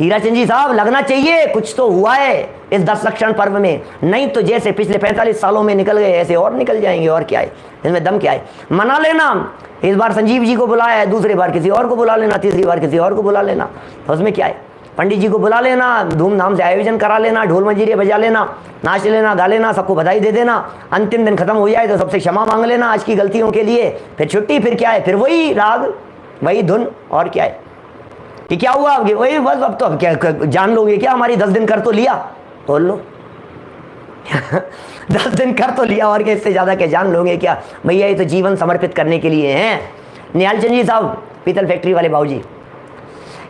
हीराचंद जी साहब, लगना चाहिए कुछ तो हुआ है इस 10 लक्षण पर्व में। नहीं तो जैसे पिछले 45 सालों में निकल गए ऐसे और निकल जाएंगे। और क्या है इसमें, दम क्या है? मना लेना, इस बार संजीव जी को बुलाया है, दूसरी बार किसी और को बुला लेना, तीसरी बार किसी और को बुला लेना, तो उसमें क्या है? पंडित जी को बुला लेना, धूमधाम से आयोजन करा लेना, ढोल मंजीरे बजा लेना, नाच लेना, गा लेना, सबको बधाई दे देना, अंतिम दिन खत्म हो जाए तो सबसे क्षमा मांग लेना आज की गलतियों के लिए, फिर छुट्टी, फिर क्या है, फिर वही राग वही धुन। और क्या है कि क्या हुआ अब वही बस, अब तो अब क्या जान लोगे क्या? हमारी 10 दिन कर तो लिया, बोल लो 10 दिन कर तो लिया, और क्या इससे ज़्यादा क्या जान लोगे क्या? भैया ये तो जीवन समर्पित करने के लिए हैं। निहाल चंद जी साहब, पीतल फैक्ट्री वाले बाबूजी,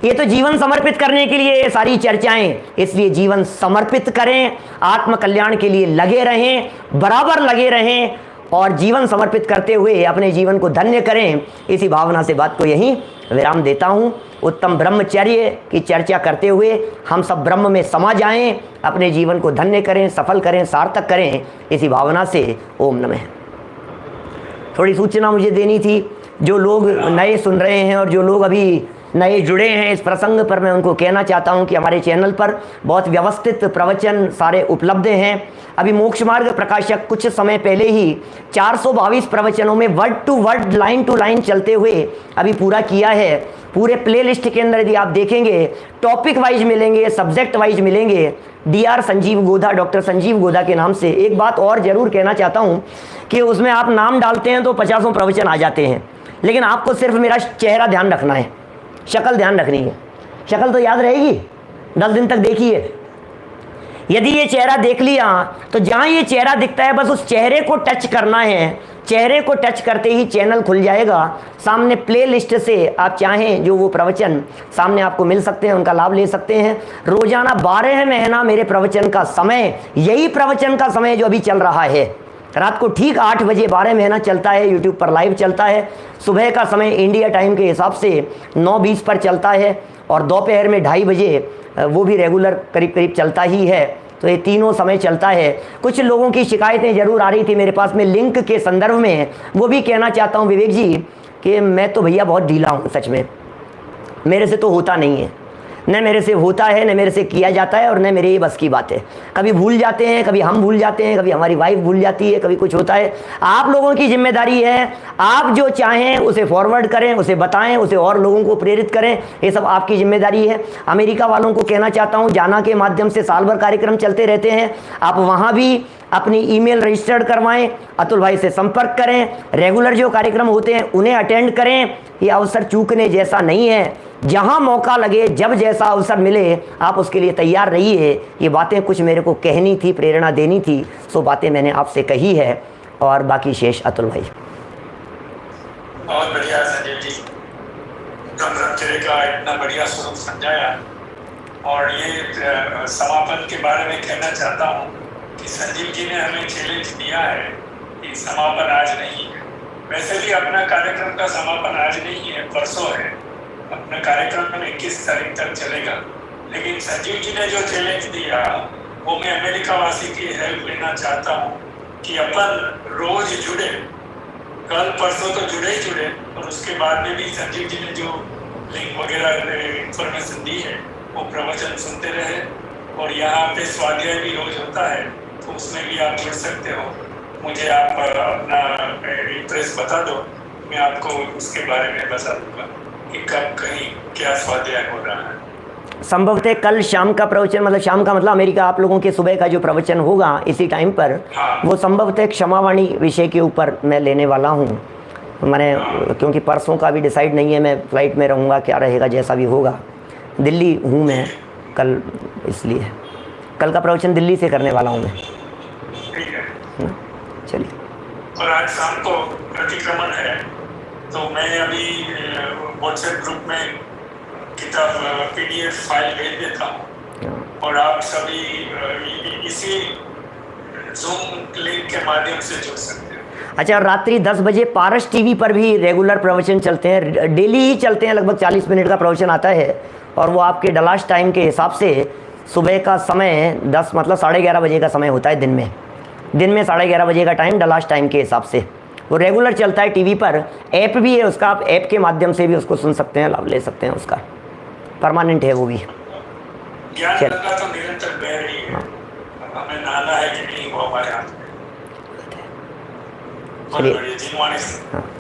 ये तो जीवन समर्पित करने के लिए सारी चर्चाएं, इसलिए जीवन समर्पित करें, आत्म कल्याण के लिए लगे रहें, बराबर लगे रहें, और जीवन समर्पित करते हुए अपने जीवन को धन्य करें। इसी भावना से बात को यहीं विराम देता हूं। उत्तम ब्रह्मचर्य की चर्चा करते हुए हम सब ब्रह्म में समा जाएं, अपने जीवन को धन्य करें, सफल करें, सार्थक करें, इसी भावना से ओम नमः। थोड़ी सूचना मुझे देनी थी, जो लोग नए सुन रहे हैं और जो लोग अभी नए जुड़े हैं इस प्रसंग पर, मैं उनको कहना चाहता हूं कि हमारे चैनल पर बहुत व्यवस्थित प्रवचन सारे उपलब्ध हैं। अभी मोक्ष मार्ग प्रकाशक कुछ समय पहले ही 422 प्रवचनों में word to word, line to line चलते हुए अभी पूरा किया है। पूरे प्लेलिस्ट के अंदर यदि आप देखेंगे, टॉपिक वाइज मिलेंगे, सब्जेक्ट वाइज मिलेंगे। DR संजीव गोधा, डॉक्टर संजीव गोधा के नाम से। एक बात और ज़रूर कहना चाहता हूँ कि उसमें आप नाम डालते हैं तो 50 प्रवचन आ जाते हैं, लेकिन आपको सिर्फ मेरा चेहरा ध्यान रखना है, शक्ल ध्यान रखनी है। शक्ल तो याद रहेगी, 10 दिन तक देखिए। यदि ये चेहरा देख लिया तो जहाँ ये चेहरा दिखता है बस उस चेहरे को टच करना है। चेहरे को टच करते ही चैनल खुल जाएगा, सामने प्लेलिस्ट से आप चाहें जो वो प्रवचन सामने आपको मिल सकते हैं, उनका लाभ ले सकते हैं। रोजाना 12 महीना मेरे प्रवचन का समय, यही प्रवचन का समय जो अभी चल रहा है, रात को ठीक 8 बजे 12 महीना चलता है, यूट्यूब पर लाइव चलता है। सुबह का समय इंडिया टाइम के हिसाब से 9:20 पर चलता है, और दोपहर में 2:30 बजे वो भी रेगुलर करीब करीब चलता ही है। तो ये तीनों समय चलता है। कुछ लोगों की शिकायतें ज़रूर आ रही थी मेरे पास में लिंक के संदर्भ में, वो भी कहना चाहता हूँ विवेक जी कि मैं तो भैया बहुत ढीला हूँ, सच में मेरे से तो होता नहीं है, न मेरे से होता है, न मेरे से किया जाता है, और न मेरे ये बस की बात है। कभी भूल जाते हैं, कभी हम भूल जाते हैं, कभी हमारी वाइफ भूल जाती है, कभी कुछ होता है। आप लोगों की जिम्मेदारी है, आप जो चाहें उसे फॉरवर्ड करें, उसे बताएं, उसे और लोगों को प्रेरित करें, ये सब आपकी जिम्मेदारी है। अमेरिका वालों को कहना चाहता हूँ, जाना के माध्यम से साल भर कार्यक्रम चलते रहते हैं, आप वहाँ भी अपनी ईमेल रजिस्टर्ड करवाएं, अतुल भाई से संपर्क करें, रेगुलर जो कार्यक्रम होते हैं उन्हें अटेंड करें। ये अवसर चूकने जैसा नहीं है, जहां मौका लगे, जब जैसा अवसर मिले आप उसके लिए तैयार रहिए। ये बातें कुछ मेरे को कहनी थी, प्रेरणा देनी थी, सो बातें मैंने आपसे कही है, और बाकी शेष अतुल भाई। बहुत बढ़िया संजीव जी, ब्रह्मचर्य का इतना बढ़िया स्वरूप समझाया। और ये समापन के बारे में कहना चाहता हूँ कि संजीव जी ने हमें चैलेंज दिया है कि समापन आज नहीं है। वैसे भी अपना कार्यक्रम का समापन आज नहीं है, परसों है। अपना कार्यक्रम 21 तारीख तक चलेगा, लेकिन संजीव जी ने जो चैलेंज दिया वो मैं अमेरिका वासी की हेल्प लेना चाहता हूँ कि अपन रोज जुड़े, कल परसों तो जुड़े ही जुड़े, और उसके बाद में भी संजीव जी ने जो लिंक वगैरह इंफॉर्मेशन दी है वो प्रवचन सुनते रहे। और यहाँ पे स्वाध्याय भी रोज होता है, तो उसमें भी आप जुड़ सकते हो। मुझे आप अपना एड्रेस बता दो, मैं आपको उसके बारे में बता दूंगा कि कब कहीं क्या स्वाध्याय हो रहा है। संभवतः कल शाम का प्रवचन, मतलब शाम का मतलब अमेरिका आप लोगों के सुबह का जो प्रवचन होगा इसी टाइम पर, हाँ। वो संभवतः क्षमावाणी विषय के ऊपर मैं लेने वाला हूँ। मैंने क्योंकि परसों का भी डिसाइड नहीं है, मैं फ्लाइट में रहूँगा, क्या रहेगा जैसा भी होगा। दिल्ली हूँ मैं कल, इसलिए कल का प्रवचन दिल्ली से करने वाला हूँ मैं। ठीक है, चलिए। और आज शाम को प्रतिक्रमण है, तो मैं अभी व्हाट्सएप ग्रुप में किताब PDF फाइल भेज देता हूँ, और आप सभी इसी जूम लिंक के माध्यम से जुड़ सकते हैं। अच्छा, रात्रि 10 बजे पारस TV पर भी रेगुलर प्रवचन चलते हैं, डेली ही चलते हैं, लगभग 40 मिनट का प्रवचन आता है, और वो आपके डलाश टाइम के हिसाब से सुबह का समय 10 मतलब 11:30 बजे का समय होता है दिन में। दिन में 11:30 बजे का टाइम डलास टाइम के हिसाब से, वो रेगुलर चलता है टीवी पर। ऐप भी है उसका, आप ऐप के माध्यम से भी उसको सुन सकते हैं, लाभ ले सकते हैं उसका, परमानेंट है वो भी। ज्ञान चल। गंगा तो निरंतर बह रही है, हमें नहाना है कि नहीं वो हमारे हाथ में। बहुत चलिए। बढ़िया, जिनवाणी। हाँ।